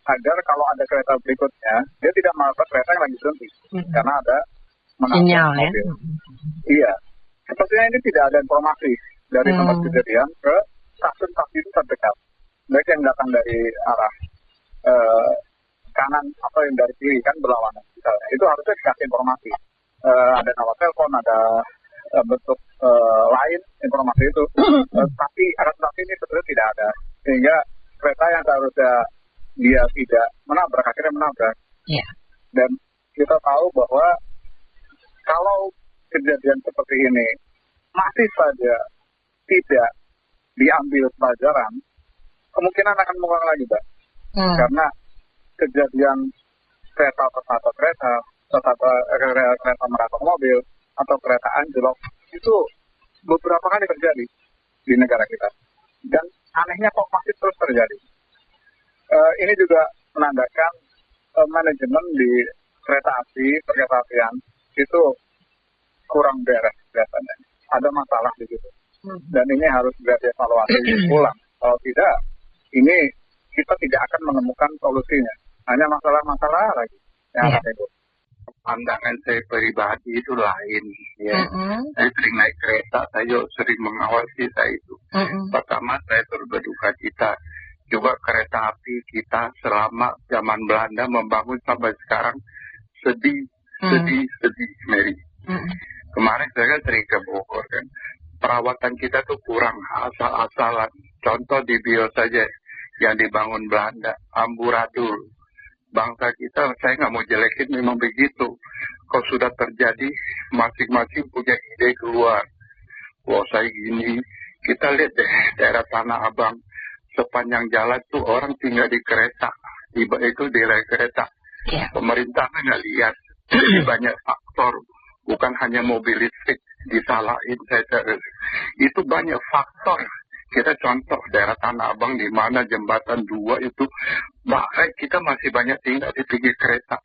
Agar kalau ada kereta berikutnya, dia tidak menabrak kereta yang lagi berhenti. Karena ada sinyal ya. Iya. Sepertinya ini tidak ada informasi dari tempat kejadian ke stasiun terdekat. Baik yang datang dari arah kanan atau yang dari kiri kan berlawanan. Itu harusnya dikasih informasi. Ada nomor telepon, ada bentuk lain informasi itu. Tapi ini sebenarnya tidak ada. Sehingga kereta yang seharusnya dia tidak menabrak, akhirnya menabrak. Dan kita tahu bahwa kalau kejadian seperti ini masih saja tidak diambil pelajaran, kemungkinan akan mengulang lagi, Mbak. Karena kejadian kereta merapat mobil atau kereta anjlok itu beberapa kali terjadi di negara kita. Dan anehnya kok masih terus terjadi. Ini juga menandakan manajemen di kereta apian itu kurang beres biasanya. Ada masalah di situ. Dan ini harus dievaluasi ulang. Kalau tidak, ini kita tidak akan menemukan solusinya. Hanya masalah-masalah lagi yang akan timbul. Pandangan saya pribadi itu lain. Ya. Saya sering naik kereta, saya sering mengawasi saya itu. Pertama, saya berduka cita. Juga kereta api kita selama zaman Belanda membangun sampai sekarang sedih, Mary. Kemarin saya kan sering ke Bogor kan. perawatan kita tuh kurang, asal-asalan. Contoh di Bios saja yang dibangun Belanda, amburadul. Bangsa kita, saya nggak mau jelekin, memang begitu. Kalau sudah terjadi, masing-masing punya ide keluar. Wah, saya gini, kita lihat deh daerah Tanah Abang, sepanjang jalan tuh orang tinggal di kereta, itu di rel kereta. Pemerintah nggak lihat, jadi banyak faktor, bukan hanya mobil listrik disalahin. Itu banyak faktor. Kita contoh daerah Tanah Abang di mana jembatan 2 itu, bahkan kita masih banyak tinggal di pinggir kereta.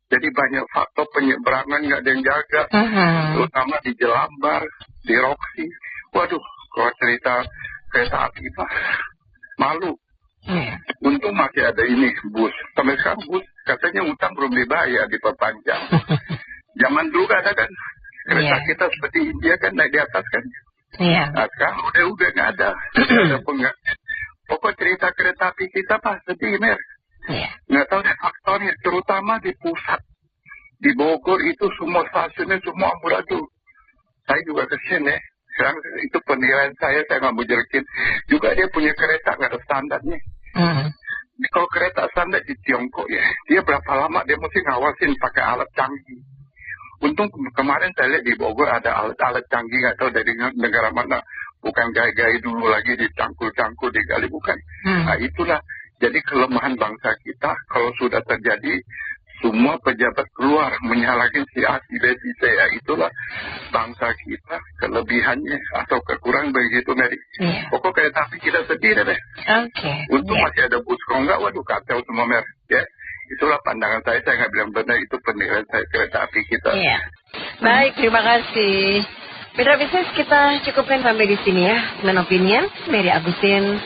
Jadi banyak faktor penyeberangan nggak ada yang jaga, terutama di Jelambar, di Roksi. Waduh, kalau cerita kereta api Pak, malu. Untung masih ada ini bus. Sampai sekarang bus katanya utang belum dibayar, diperpanjang. Zaman dulu ada kan kereta kita seperti India kan naik di atas kan. Nah sekarang udah nggak ada. Pokok cerita kereta api kita Pak sedih Mer. Nggak tahu deh faktornya, terutama di pusat. Di Bogor itu semua stasiunnya semua amburadul. Saya juga kesian ya. Sekarang itu penilaian saya nggak mau jelekin. Juga dia punya kereta nggak ada standarnya. Kalau kereta standar di Tiongkok ya, dia berapa lama dia mesti ngawasin pakai alat canggih. Untung kemarin saya lihat di Bogor ada alat-alat canggih, nggak tahu dari negara mana. Bukan gaya-gaya dulu lagi dicangkul-cangkul, digali, bukan. Nah itulah jadi kelemahan bangsa kita. Kalau sudah terjadi, semua pejabat keluar menyalahkan si A, si B, si C. Ya, itulah bangsa kita, kelebihannya atau kekurangan begitu, Mary. Pokok kereta api kita sedih deh. Untung masih ada bus, kalau enggak, waduh kacau semua, Mary. Ya. Itulah pandangan saya nggak bilang benar, itu penilaian saya kereta api kita. Baik, terima kasih. Mitra bisnis kita cukupkan sampai di sini ya. Dengan opinion, Mary Agustin.